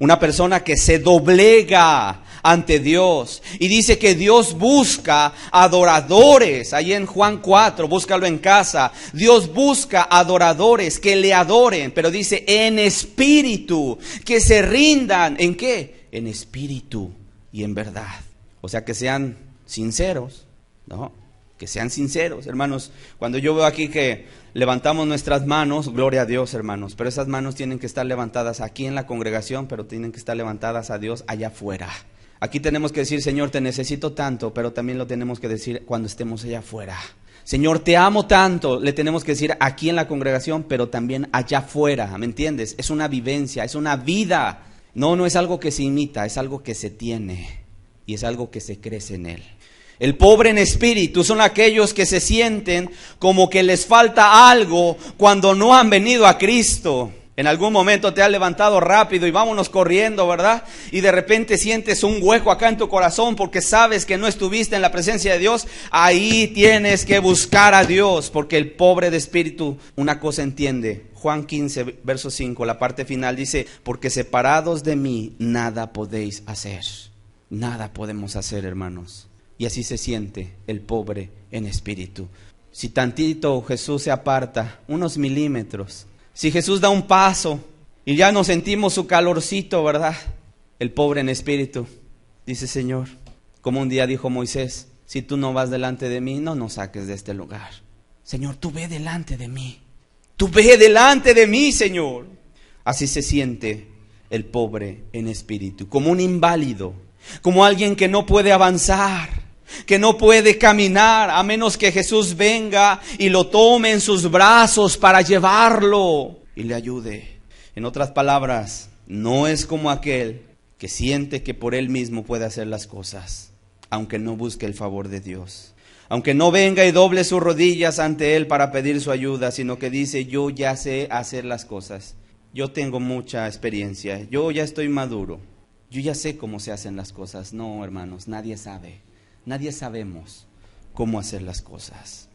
Una persona que se doblega ante Dios. Y dice que Dios busca adoradores. Ahí en Juan 4, búscalo en casa. Dios busca adoradores que le adoren. Pero dice en espíritu. Que se rindan. ¿En qué? En espíritu y en verdad. O sea, que sean sinceros, ¿no? Que sean sinceros, hermanos. Cuando yo veo aquí que levantamos nuestras manos, gloria a Dios, hermanos, pero esas manos tienen que estar levantadas aquí en la congregación, pero tienen que estar levantadas a Dios allá afuera. Aquí tenemos que decir: Señor, te necesito tanto, pero también lo tenemos que decir cuando estemos allá afuera. Señor, te amo tanto, le tenemos que decir aquí en la congregación, pero también allá afuera, ¿me entiendes? Es una vivencia, es una vida. No es algo que se imita, es algo que se tiene y es algo que se crece en él. El pobre en espíritu son aquellos que se sienten como que les falta algo cuando no han venido a Cristo. En algún momento te has levantado rápido y vámonos corriendo, ¿verdad? Y de repente sientes un hueco acá en tu corazón porque sabes que no estuviste en la presencia de Dios. Ahí tienes que buscar a Dios, porque el pobre de espíritu una cosa entiende. Juan 15, verso 5, la parte final dice: porque separados de mí nada podéis hacer. Nada podemos hacer, hermanos. Y así se siente el pobre en espíritu. Si tantito Jesús se aparta, unos milímetros, si Jesús da un paso y ya nos sentimos su calorcito, ¿verdad? El pobre en espíritu dice: Señor, como un día dijo Moisés: si tú no vas delante de mí, no nos saques de este lugar. Señor, tú ve delante de mí. Tú ve delante de mí, Señor. Así se siente el pobre en espíritu, como un inválido, como alguien que no puede avanzar, que no puede caminar a menos que Jesús venga y lo tome en sus brazos para llevarlo y le ayude. En otras palabras, no es como aquel que siente que por él mismo puede hacer las cosas, aunque no busque el favor de Dios, aunque no venga y doble sus rodillas ante él para pedir su ayuda, sino que dice: yo ya sé hacer las cosas, yo tengo mucha experiencia, yo ya estoy maduro, yo ya sé cómo se hacen las cosas. No, hermanos, nadie sabe. Nadie sabemos cómo hacer las cosas.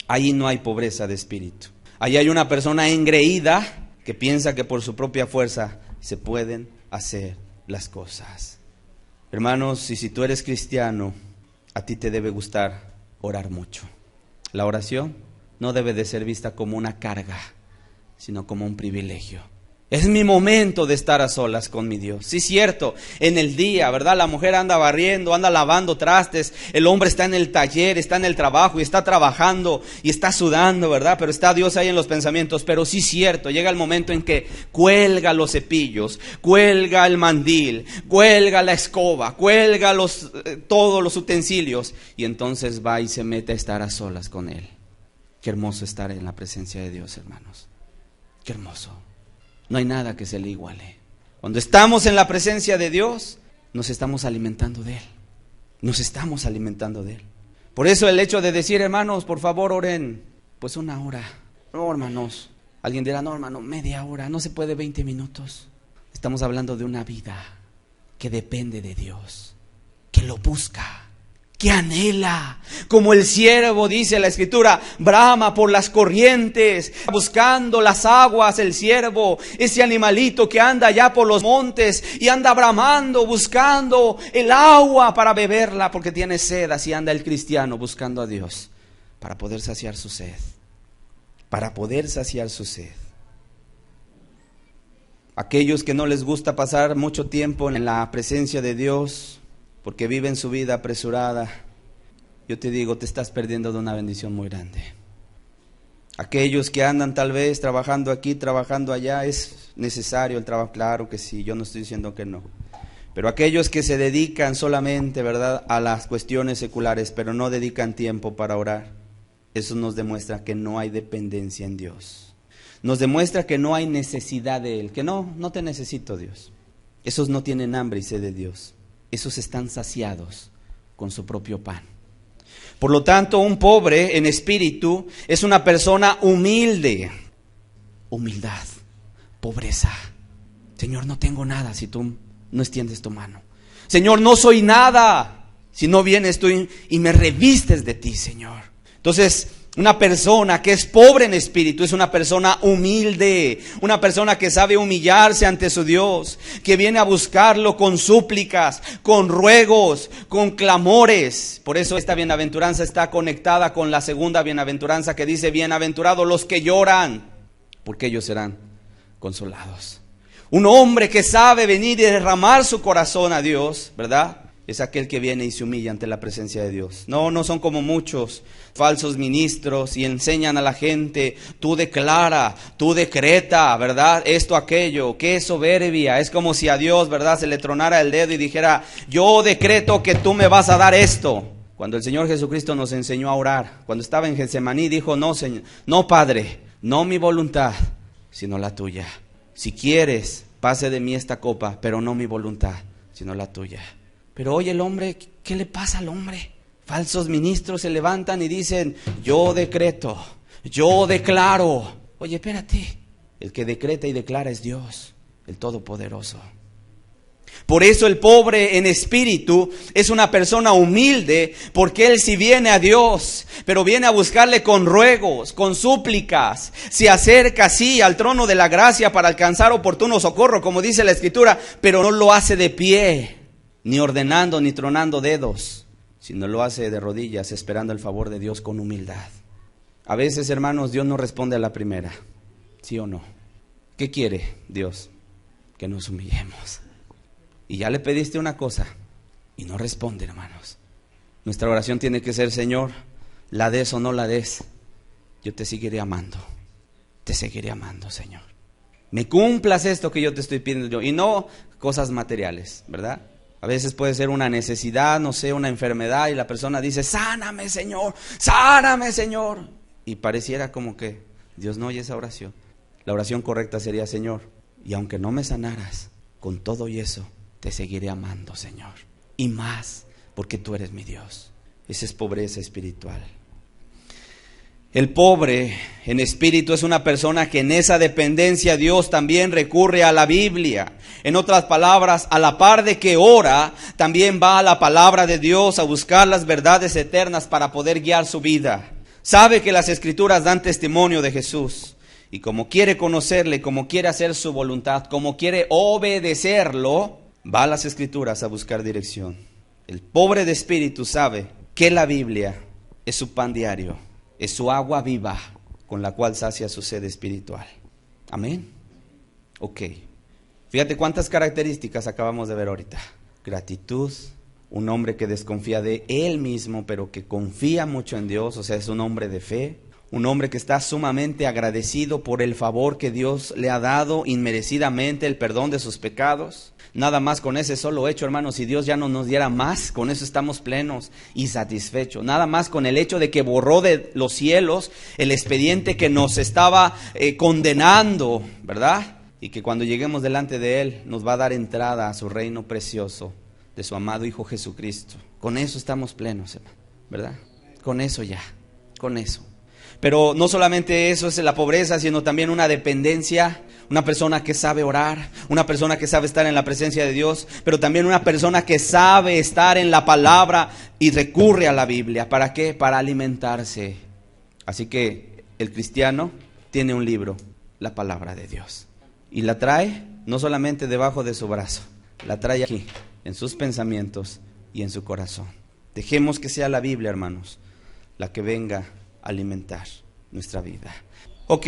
Ahí no hay pobreza de espíritu. Ahí hay una persona engreída que piensa que por su propia fuerza se pueden hacer las cosas. Hermanos, y si tú eres cristiano, a ti te debe gustar orar mucho. La oración no debe de ser vista como una carga, sino como un privilegio. Es mi momento de estar a solas con mi Dios. Sí, cierto, en el día, ¿verdad? La mujer anda barriendo, anda lavando trastes. El hombre está en el taller, está en el trabajo y está trabajando y está sudando, ¿verdad? Pero está Dios ahí en los pensamientos. Pero sí, cierto, llega el momento en que cuelga los cepillos, cuelga el mandil, cuelga la escoba, cuelga todos los utensilios. Y entonces va y se mete a estar a solas con Él. Qué hermoso estar en la presencia de Dios, hermanos. Qué hermoso. No hay nada que se le iguale. Cuando estamos en la presencia de Dios, nos estamos alimentando de Él. Nos estamos alimentando de Él. Por eso el hecho de decir, hermanos, por favor oren, pues 1 hora. No, hermanos. Alguien dirá, no, hermano, media hora. No se puede 20 minutos. Estamos hablando de una vida que depende de Dios, que lo busca, que anhela, como el siervo, dice la Escritura, brama por las corrientes, buscando las aguas. El siervo, ese animalito que anda allá por los montes y anda bramando, buscando el agua para beberla porque tiene sed. Así anda el cristiano buscando a Dios para poder saciar su sed, para poder saciar su sed. Aquellos que no les gusta pasar mucho tiempo en la presencia de Dios porque viven su vida apresurada, yo te digo, te estás perdiendo de una bendición muy grande. Aquellos que andan tal vez trabajando aquí, trabajando allá, es necesario el trabajo, claro que sí, yo no estoy diciendo que no. Pero aquellos que se dedican solamente, ¿verdad?, a las cuestiones seculares, pero no dedican tiempo para orar, eso nos demuestra que no hay dependencia en Dios. Nos demuestra que no hay necesidad de Él, que no te necesito, Dios. Esos no tienen hambre y sed de Dios. Esos están saciados con su propio pan. Por lo tanto, un pobre en espíritu es una persona humilde. Humildad, pobreza. Señor, no tengo nada si tú no extiendes tu mano. Señor, no soy nada si no vienes tú y me revistes de ti, Señor. Entonces, una persona que es pobre en espíritu es una persona humilde, una persona que sabe humillarse ante su Dios, que viene a buscarlo con súplicas, con ruegos, con clamores. Por eso esta bienaventuranza está conectada con la segunda bienaventuranza que dice, bienaventurados los que lloran, porque ellos serán consolados. Un hombre que sabe venir y derramar su corazón a Dios, ¿verdad?, es aquel que viene y se humilla ante la presencia de Dios. No son como muchos falsos ministros y enseñan a la gente, tú declara, tú decreta, ¿verdad?, esto, aquello. Qué soberbia. Es como si a Dios, ¿verdad?, se le tronara el dedo y dijera, yo decreto que tú me vas a dar esto. Cuando el Señor Jesucristo nos enseñó a orar, cuando estaba en Getsemaní, dijo, no, Señor, no, Padre, no mi voluntad, sino la tuya. Si quieres, pase de mí esta copa, pero no mi voluntad, sino la tuya. Pero oye, el hombre, ¿qué le pasa al hombre? Falsos ministros se levantan y dicen, yo decreto, yo declaro. Oye, espérate, el que decreta y declara es Dios, el Todopoderoso. Por eso el pobre en espíritu es una persona humilde, porque él sí viene a Dios, pero viene a buscarle con ruegos, con súplicas. Se acerca así al trono de la gracia para alcanzar oportuno socorro, como dice la Escritura, pero no lo hace de pie, ni ordenando ni tronando dedos, sino lo hace de rodillas, esperando el favor de Dios con humildad. A veces, hermanos, Dios no responde a la primera, ¿sí o no? ¿Qué quiere Dios? Que nos humillemos. Y ya le pediste una cosa y no responde, hermanos. Nuestra oración tiene que ser, Señor, la des o no la des, yo te seguiré amando. Te seguiré amando, Señor. Me cumplas esto que yo te estoy pidiendo yo, y no cosas materiales, ¿verdad? A veces puede ser una necesidad, no sé, una enfermedad, y la persona dice, sáname, Señor, sáname, Señor. Y pareciera como que Dios no oye esa oración. La oración correcta sería, Señor, y aunque no me sanaras, con todo y eso, te seguiré amando, Señor. Y más, porque tú eres mi Dios. Esa es pobreza espiritual. El pobre en espíritu es una persona que en esa dependencia a Dios también recurre a la Biblia. En otras palabras, a la par de que ora, también va a la palabra de Dios a buscar las verdades eternas para poder guiar su vida. Sabe que las Escrituras dan testimonio de Jesús. Y como quiere conocerle, como quiere hacer su voluntad, como quiere obedecerlo, va a las Escrituras a buscar dirección. El pobre de espíritu sabe que la Biblia es su pan diario, es su agua viva con la cual sacia su sed espiritual. Amén. Ok. Fíjate cuántas características acabamos de ver ahorita. Gratitud, un hombre que desconfía de él mismo, pero que confía mucho en Dios, o sea, es un hombre de fe. Un hombre que está sumamente agradecido por el favor que Dios le ha dado inmerecidamente, el perdón de sus pecados. Nada más con ese solo hecho, hermanos, si Dios ya no nos diera más, con eso estamos plenos y satisfechos. Nada más con el hecho de que borró de los cielos el expediente que nos estaba condenando, ¿verdad? y que cuando lleguemos delante de Él nos va a dar entrada a su reino precioso de su amado Hijo Jesucristo. Con eso estamos plenos, hermano, ¿verdad? Con eso ya, con eso. Pero no solamente eso es la pobreza, sino también una dependencia, una persona que sabe orar, una persona que sabe estar en la presencia de Dios, pero también una persona que sabe estar en la palabra y recurre a la Biblia. ¿Para qué? Para alimentarse. Así que el cristiano tiene un libro, la palabra de Dios, y la trae no solamente debajo de su brazo, la trae aquí, en sus pensamientos y en su corazón. Dejemos que sea la Biblia, hermanos, la que venga a alimentar nuestra vida. Ok,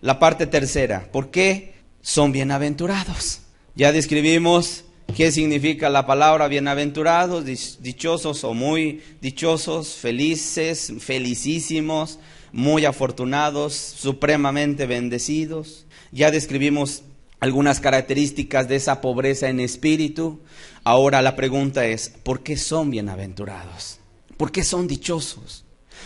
la parte tercera, ¿por qué son bienaventurados? Ya describimos qué significa la palabra bienaventurados, dichosos o muy dichosos, felices, felicísimos, muy afortunados, supremamente bendecidos. Ya describimos algunas características de esa pobreza en espíritu. Ahora la pregunta es, ¿por qué son bienaventurados? ¿Por qué son dichosos?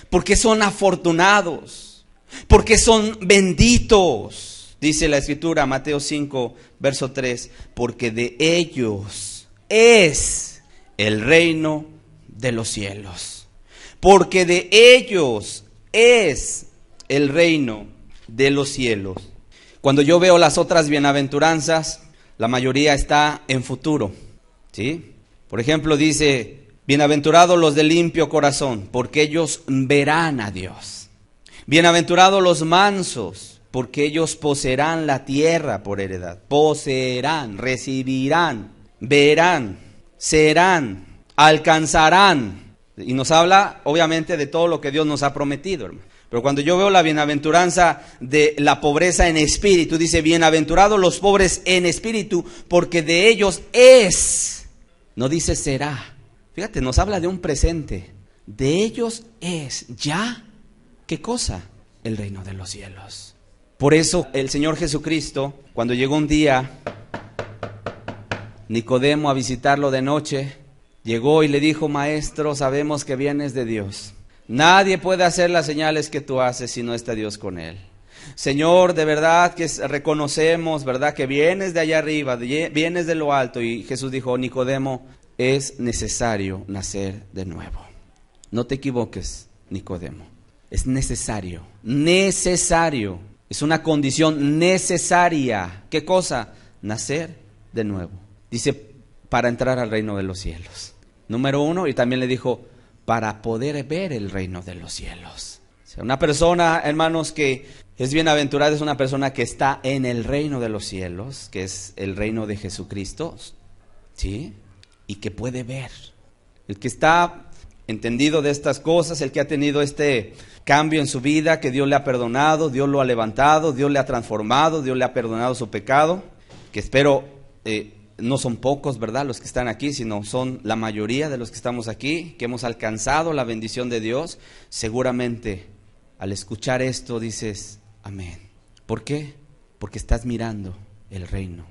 ¿Por qué son afortunados? ¿Por qué son benditos? Dice la Escritura, Mateo 5, verso 3, porque de ellos es el reino de los cielos. Porque de ellos es el reino de los cielos. Cuando yo veo las otras bienaventuranzas, la mayoría está en futuro, ¿sí? Por ejemplo, dice, bienaventurados los de limpio corazón, porque ellos verán a Dios. Bienaventurados los mansos, porque ellos poseerán la tierra por heredad. Poseerán, recibirán, verán, serán, alcanzarán. Y nos habla, obviamente, de todo lo que Dios nos ha prometido, hermano. Pero cuando yo veo la bienaventuranza de la pobreza en espíritu, dice, bienaventurados los pobres en espíritu, porque de ellos es, no dice será. Fíjate, nos habla de un presente. De ellos es ya, ¿qué cosa? El reino de los cielos. Por eso el Señor Jesucristo, cuando llegó un día Nicodemo a visitarlo de noche, llegó y le dijo, maestro, sabemos que vienes de Dios. Nadie puede hacer las señales que tú haces si no está Dios con él. Señor, de verdad que reconocemos, ¿verdad? Que vienes de allá arriba, vienes de lo alto. Y Jesús dijo, Nicodemo, es necesario nacer de nuevo. No te equivoques, Nicodemo. Es necesario, necesario. Es una condición necesaria. ¿Qué cosa? Nacer de nuevo. Dice, para entrar al reino de los cielos. Número 1, y también le dijo, para poder ver el reino de los cielos. O sea, una persona, hermanos, que es bienaventurada es una persona que está en el reino de los cielos, que es el reino de Jesucristo, ¿sí? Y que puede ver. El que está entendido de estas cosas, el que ha tenido este cambio en su vida, que Dios le ha perdonado, Dios lo ha levantado, Dios le ha transformado, Dios le ha perdonado su pecado, que espero no son pocos, ¿verdad?, los que están aquí, sino son la mayoría de los que estamos aquí, que hemos alcanzado la bendición de Dios. Seguramente al escuchar esto dices, amén. ¿Por qué? Porque estás mirando el reino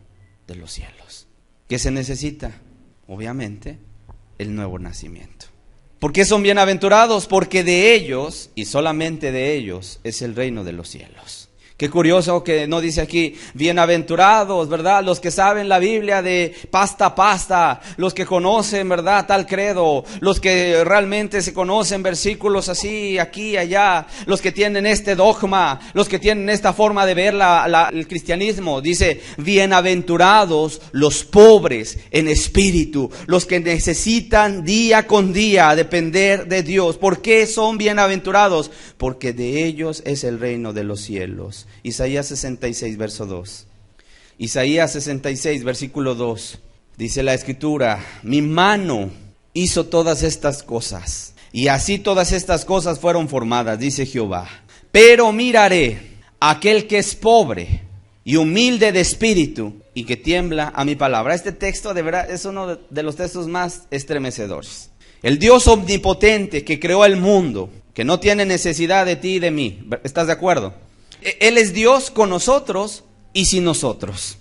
de los cielos. ¿Qué se necesita? Obviamente, el nuevo nacimiento. ¿Por qué son bienaventurados? Porque de ellos, y solamente de ellos, es el reino de los cielos. Qué curioso que no dice aquí, bienaventurados, ¿verdad? Los que saben la Biblia de pasta a pasta, los que conocen, ¿verdad?, tal credo, los que realmente se conocen versículos así, aquí y allá, los que tienen este dogma, los que tienen esta forma de ver el cristianismo. Dice, bienaventurados los pobres en espíritu, los que necesitan día con día depender de Dios. ¿Por qué son bienaventurados? Porque de ellos es el reino de los cielos. Isaías 66, verso 2. Isaías 66, versículo 2. Dice la Escritura, mi mano hizo todas estas cosas, y así todas estas cosas fueron formadas, dice Jehová. Pero miraré a aquel que es pobre y humilde de espíritu, y que tiembla a mi palabra. Este texto de verdad es uno de los textos más estremecedores. El Dios omnipotente que creó el mundo, que no tiene necesidad de ti y de mí. ¿Estás de acuerdo? Él es Dios con nosotros y sin nosotros.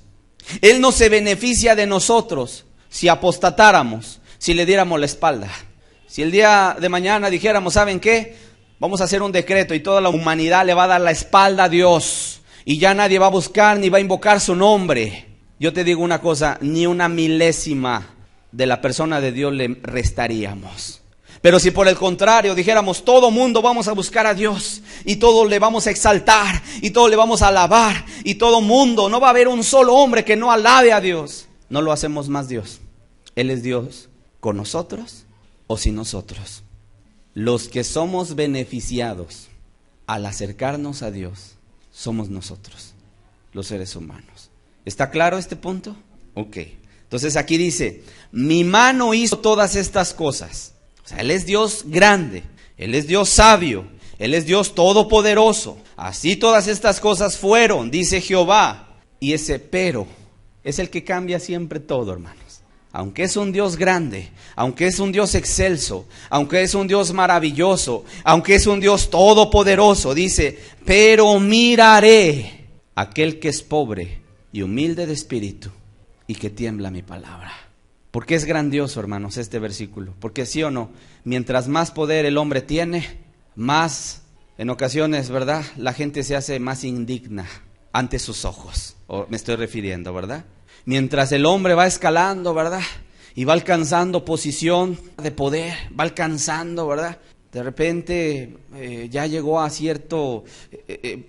Él no se beneficia de nosotros si apostatáramos, si le diéramos la espalda. Si el día de mañana dijéramos, ¿saben qué? Vamos a hacer un decreto y toda la humanidad le va a dar la espalda a Dios. y ya nadie va a buscar ni va a invocar su nombre, yo te digo una cosa, ni una milésima de la persona de Dios le restaríamos. Pero si por el contrario dijéramos, todo mundo vamos a buscar a Dios, y todos le vamos a exaltar, y todos le vamos a alabar, y todo mundo, no va a haber un solo hombre que no alabe a Dios, no lo hacemos más Dios. Él es Dios con nosotros o sin nosotros. Los que somos beneficiados al acercarnos a Dios somos nosotros, los seres humanos. ¿Está claro este punto? Ok. Entonces aquí dice, mi mano hizo todas estas cosas. O sea, Él es Dios grande, Él es Dios sabio, Él es Dios todopoderoso. Así todas estas cosas fueron, dice Jehová. Y ese pero es el que cambia siempre todo, hermanos. Aunque es un Dios grande, aunque es un Dios excelso, aunque es un Dios maravilloso, aunque es un Dios todopoderoso, dice, pero miraré a aquel que es pobre y humilde de espíritu y que tiembla mi palabra. Porque es grandioso, hermanos, este versículo. Porque sí o no, mientras más poder el hombre tiene, más, en ocasiones, ¿verdad?, la gente se hace más indigna ante sus ojos. O me estoy refiriendo, ¿verdad? Mientras el hombre va escalando, ¿verdad?, y va alcanzando posición de poder, va alcanzando, ¿verdad?, de repente ya llegó a cierto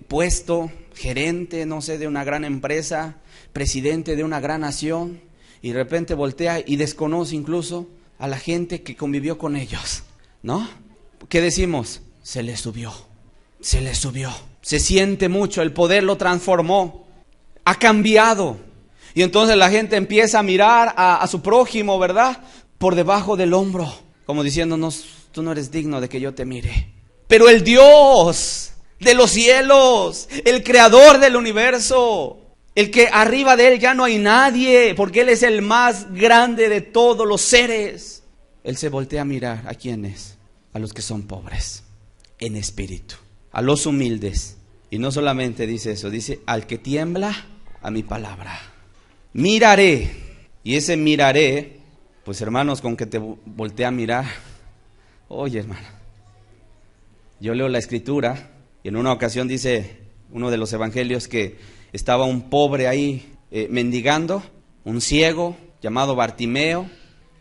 puesto, gerente, no sé, de una gran empresa, presidente de una gran nación, y de repente voltea y desconoce incluso a la gente que convivió con ellos, ¿no? ¿Qué decimos? Se le subió, se le subió. Se siente mucho, el poder lo transformó, ha cambiado. Y entonces la gente empieza a mirar a su prójimo, ¿verdad?, por debajo del hombro, como diciéndonos, tú no eres digno de que yo te mire. Pero el Dios de los cielos, el creador del universo, el que arriba de Él ya no hay nadie, porque Él es el más grande de todos los seres. Él se voltea a mirar, ¿a quiénes? A los que son pobres en espíritu, a los humildes. Y no solamente dice eso, dice, al que tiembla a mi palabra. Miraré. Y ese miraré, pues hermanos, con que te voltea a mirar. Oye, hermano, yo leo la escritura y en una ocasión dice uno de los evangelios que estaba un pobre ahí mendigando, un ciego llamado Bartimeo,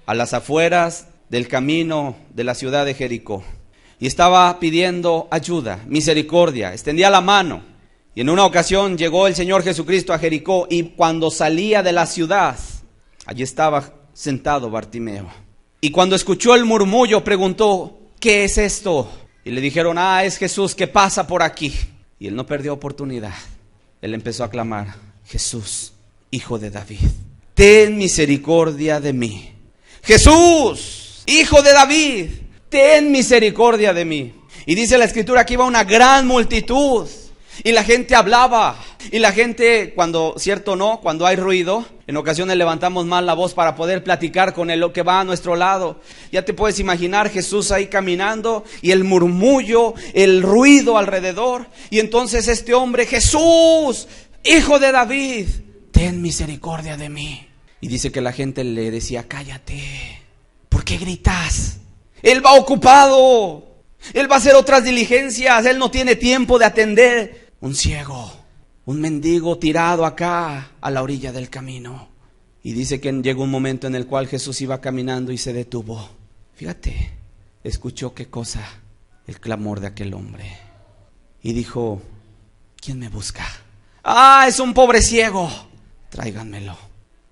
a las afueras del camino de la ciudad de Jericó. Y estaba pidiendo ayuda, misericordia, extendía la mano. Y en una ocasión llegó el Señor Jesucristo a Jericó y cuando salía de la ciudad, allí estaba sentado Bartimeo. Y cuando escuchó el murmullo preguntó, ¿qué es esto? Y le dijeron, es Jesús que pasa por aquí. Y él no perdió oportunidad. Él empezó a clamar, Jesús, Hijo de David, ten misericordia de mí. Jesús, Hijo de David, ten misericordia de mí. Y dice la escritura que iba una gran multitud y la gente hablaba. Y la gente, cuando, cierto o no, cuando hay ruido, en ocasiones levantamos más la voz para poder platicar con el que va a nuestro lado. Ya te puedes imaginar Jesús ahí caminando y el murmullo, el ruido alrededor. Y entonces este hombre, Jesús, Hijo de David, ten misericordia de mí. Y dice que la gente le decía, cállate, ¿por qué gritas? Él va ocupado, él va a hacer otras diligencias, él no tiene tiempo de atender. Un ciego, un mendigo tirado acá a la orilla del camino. Y dice que llegó un momento en el cual Jesús iba caminando y se detuvo. Fíjate, escuchó qué cosa, el clamor de aquel hombre. Y dijo, ¿quién me busca? Es un pobre ciego, tráiganmelo.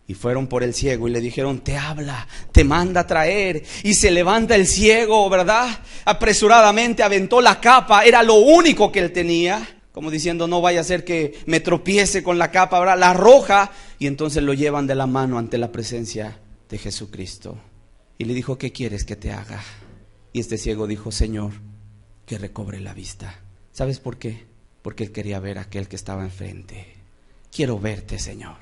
Y fueron por el ciego y le dijeron, te habla, te manda a traer. Y se levanta el ciego, ¿verdad? Apresuradamente aventó la capa, era lo único que él tenía. Como diciendo, no vaya a ser que me tropiece con la capa, ¿verdad? La arroja y entonces lo llevan de la mano ante la presencia de Jesucristo. Y le dijo, ¿qué quieres que te haga? Y este ciego dijo, Señor, que recobre la vista. ¿Sabes por qué? Porque él quería ver a aquel que estaba enfrente. Quiero verte, Señor.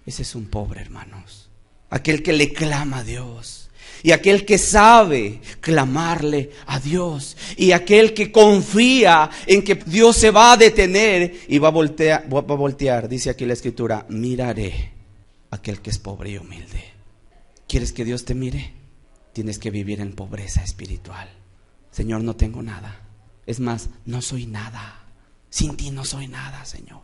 Ese es un pobre, hermanos. Aquel que le clama a Dios. Y aquel que sabe clamarle a Dios. Y aquel que confía en que Dios se va a detener y va a voltear. Dice aquí la escritura, miraré a aquel que es pobre y humilde. ¿Quieres que Dios te mire? Tienes que vivir en pobreza espiritual. Señor, no tengo nada. Es más, no soy nada. Sin ti no soy nada, Señor.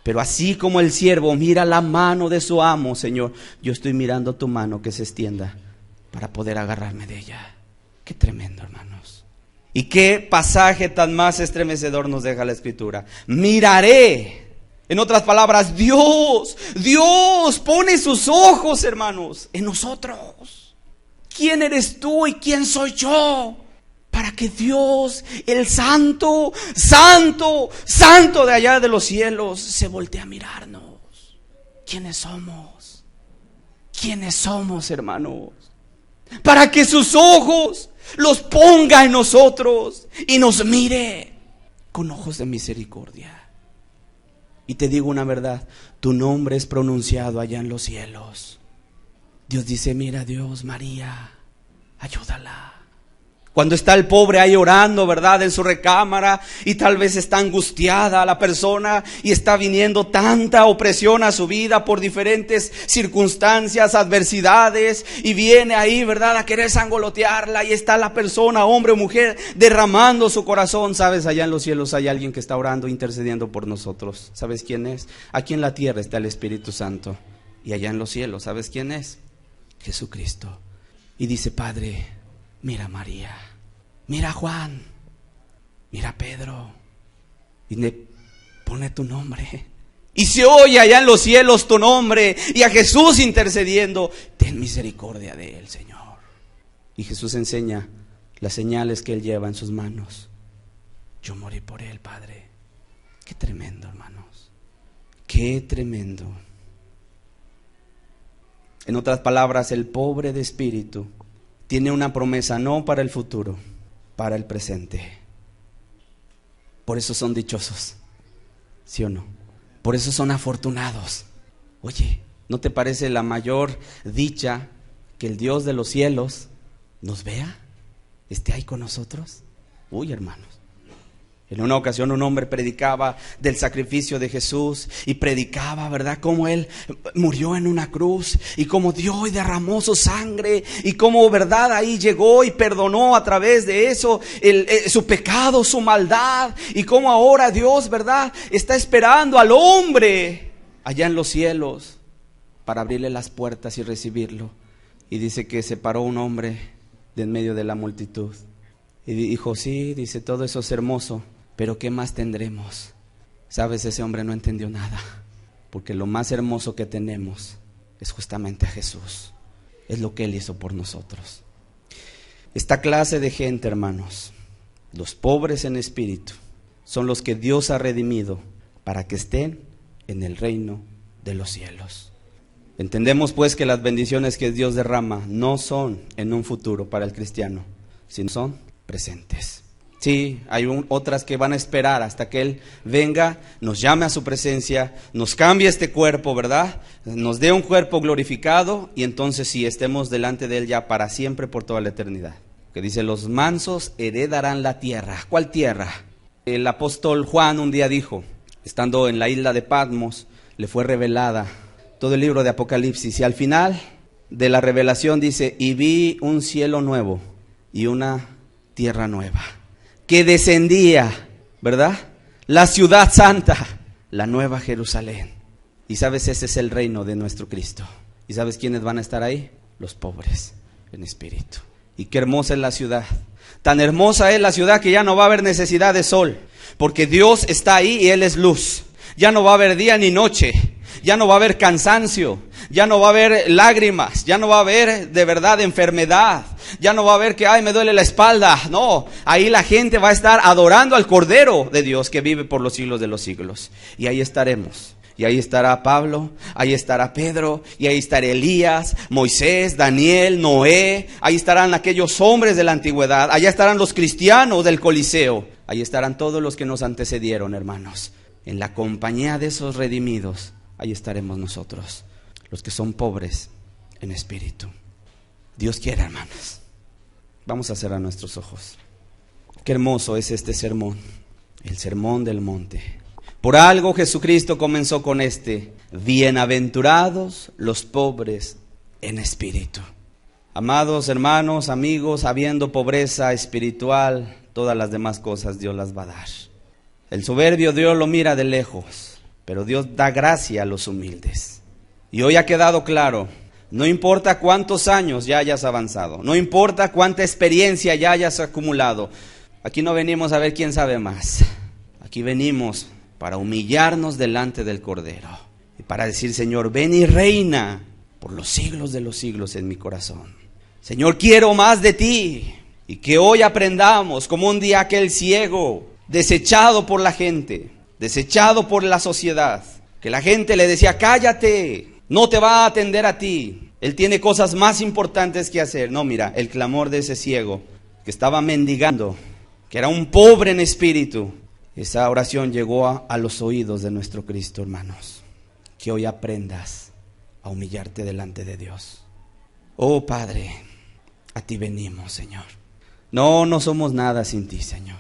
Pero así como el siervo mira la mano de su amo, Señor, yo estoy mirando tu mano que se extienda para poder agarrarme de ella. Qué tremendo, hermanos. Y qué pasaje tan más estremecedor nos deja la Escritura. Miraré. En otras palabras, Dios pone sus ojos, hermanos, en nosotros. ¿Quién eres tú y quién soy yo? Para que Dios, el santo, santo, santo de allá de los cielos, se voltee a mirarnos. ¿Quiénes somos? ¿Quiénes somos, hermanos? Para que sus ojos los ponga en nosotros y nos mire con ojos de misericordia. Y te digo una verdad, tu nombre es pronunciado allá en los cielos. Dios dice, mira Dios, María, ayúdala. Cuando está el pobre ahí orando, ¿verdad? En su recámara y tal vez está angustiada la persona y está viniendo tanta opresión a su vida por diferentes circunstancias, adversidades, y viene ahí, ¿verdad? A querer sangolotearla y está la persona, hombre o mujer, derramando su corazón. ¿Sabes? Allá en los cielos hay alguien que está orando, intercediendo por nosotros. ¿Sabes quién es? Aquí en la tierra está el Espíritu Santo y allá en los cielos, ¿sabes quién es? Jesucristo. Y dice, Padre, mira a María, mira a Juan, mira a Pedro, y le pone tu nombre. Y se oye allá en los cielos tu nombre y a Jesús intercediendo. Ten misericordia de él, Señor. Y Jesús enseña las señales que él lleva en sus manos. Yo morí por él, Padre. Qué tremendo, hermanos. Qué tremendo. En otras palabras, el pobre de espíritu tiene una promesa no para el futuro, para el presente. Por eso son dichosos, ¿sí o no? Por eso son afortunados. Oye, ¿no te parece la mayor dicha que el Dios de los cielos nos vea? ¿Esté ahí con nosotros? Uy, hermanos. En una ocasión un hombre predicaba del sacrificio de Jesús y predicaba, ¿verdad?, cómo Él murió en una cruz y cómo dio y derramó su sangre y cómo, ¿verdad?, ahí llegó y perdonó a través de eso su pecado, su maldad, y cómo ahora Dios, ¿verdad?, está esperando al hombre allá en los cielos para abrirle las puertas y recibirlo. Y dice que se paró un hombre de en medio de la multitud y dijo, sí, dice, todo eso es hermoso, pero ¿qué más tendremos? Sabes, ese hombre no entendió nada, porque lo más hermoso que tenemos es justamente a Jesús. Es lo que Él hizo por nosotros. Esta clase de gente, hermanos, los pobres en espíritu, son los que Dios ha redimido para que estén en el reino de los cielos. Entendemos pues que las bendiciones que Dios derrama no son en un futuro para el cristiano, sino son presentes. Sí, hay otras que van a esperar hasta que Él venga, nos llame a su presencia, nos cambie este cuerpo, ¿verdad? Nos dé un cuerpo glorificado y entonces sí, estemos delante de Él ya para siempre, por toda la eternidad. Que dice, los mansos heredarán la tierra. ¿Cuál tierra? El apóstol Juan un día dijo, estando en la isla de Patmos, le fue revelada todo el libro de Apocalipsis y al final de la revelación dice, y vi un cielo nuevo y una tierra nueva, que descendía, ¿verdad?, la ciudad santa, la nueva Jerusalén. Y sabes, ese es el reino de nuestro Cristo. ¿Y sabes quiénes van a estar ahí? Los pobres en espíritu. Y qué hermosa es la ciudad. Tan hermosa es la ciudad que ya no va a haber necesidad de sol, porque Dios está ahí y Él es luz. Ya no va a haber día ni noche. Ya no va a haber cansancio, ya no va a haber lágrimas, ya no va a haber de verdad enfermedad, ya no va a haber que, ay, me duele la espalda. No, ahí la gente va a estar adorando al Cordero de Dios que vive por los siglos de los siglos. Y ahí estaremos. Y ahí estará Pablo, ahí estará Pedro, y ahí estará Elías, Moisés, Daniel, Noé. Ahí estarán aquellos hombres de la antigüedad, allá estarán los cristianos del Coliseo. Ahí estarán todos los que nos antecedieron, hermanos. En la compañía de esos redimidos, ahí estaremos nosotros, los que son pobres en espíritu. Dios quiere, hermanos. Vamos a cerrar nuestros ojos. Qué hermoso es este sermón, el sermón del monte. Por algo Jesucristo comenzó con bienaventurados los pobres en espíritu. Amados hermanos, amigos, habiendo pobreza espiritual, todas las demás cosas Dios las va a dar. El soberbio Dios lo mira de lejos, pero Dios da gracia a los humildes. Y hoy ha quedado claro, no importa cuántos años ya hayas avanzado, no importa cuánta experiencia ya hayas acumulado, aquí no venimos a ver quién sabe más. Aquí venimos para humillarnos delante del Cordero y para decir: Señor, ven y reina por los siglos de los siglos en mi corazón. Señor, quiero más de ti. Y que hoy aprendamos, como un día aquel ciego, desechado por la gente, desechado por la sociedad, que la gente le decía: cállate, no te va a atender a ti, él tiene cosas más importantes que hacer. No, mira, el clamor de ese ciego que estaba mendigando, que era un pobre en espíritu, esa oración llegó a los oídos de nuestro Cristo, hermanos. Que hoy aprendas a humillarte delante de Dios. Oh Padre, a ti venimos, Señor. No somos nada sin ti, Señor.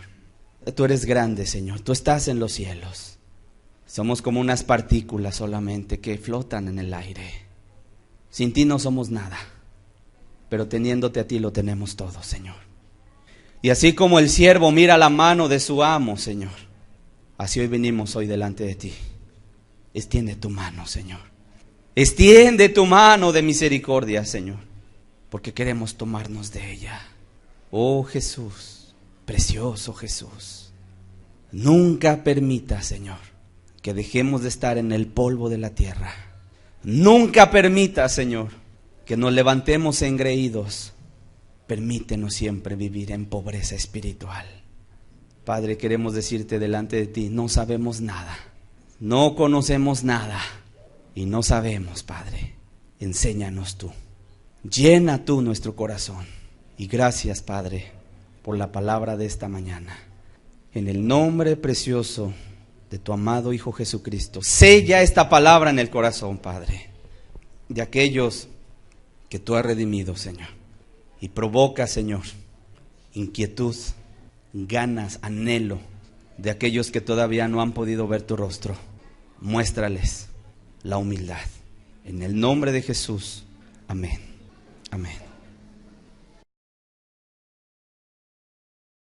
Tú eres grande, Señor. Tú estás en los cielos. Somos como unas partículas solamente que flotan en el aire. Sin ti no somos nada, pero teniéndote a ti lo tenemos todo, Señor. Y así como el siervo mira la mano de su amo, Señor, así hoy venimos hoy delante de ti. Extiende tu mano, Señor. Extiende tu mano de misericordia, Señor, porque queremos tomarnos de ella. Oh Jesús, precioso Jesús, nunca permita, Señor, que dejemos de estar en el polvo de la tierra. Nunca permita, Señor, que nos levantemos engreídos. Permítenos siempre vivir en pobreza espiritual. Padre, queremos decirte delante de ti: no sabemos nada, no conocemos nada y no sabemos, Padre. Enséñanos tú, llena tú nuestro corazón. Y gracias, Padre, por la palabra de esta mañana. En el nombre precioso de tu amado Hijo Jesucristo, sella esta palabra en el corazón, Padre, de aquellos que tú has redimido, Señor. Y provoca, Señor, inquietud, ganas, anhelo de aquellos que todavía no han podido ver tu rostro. Muéstrales la humildad. En el nombre de Jesús. Amén. Amén.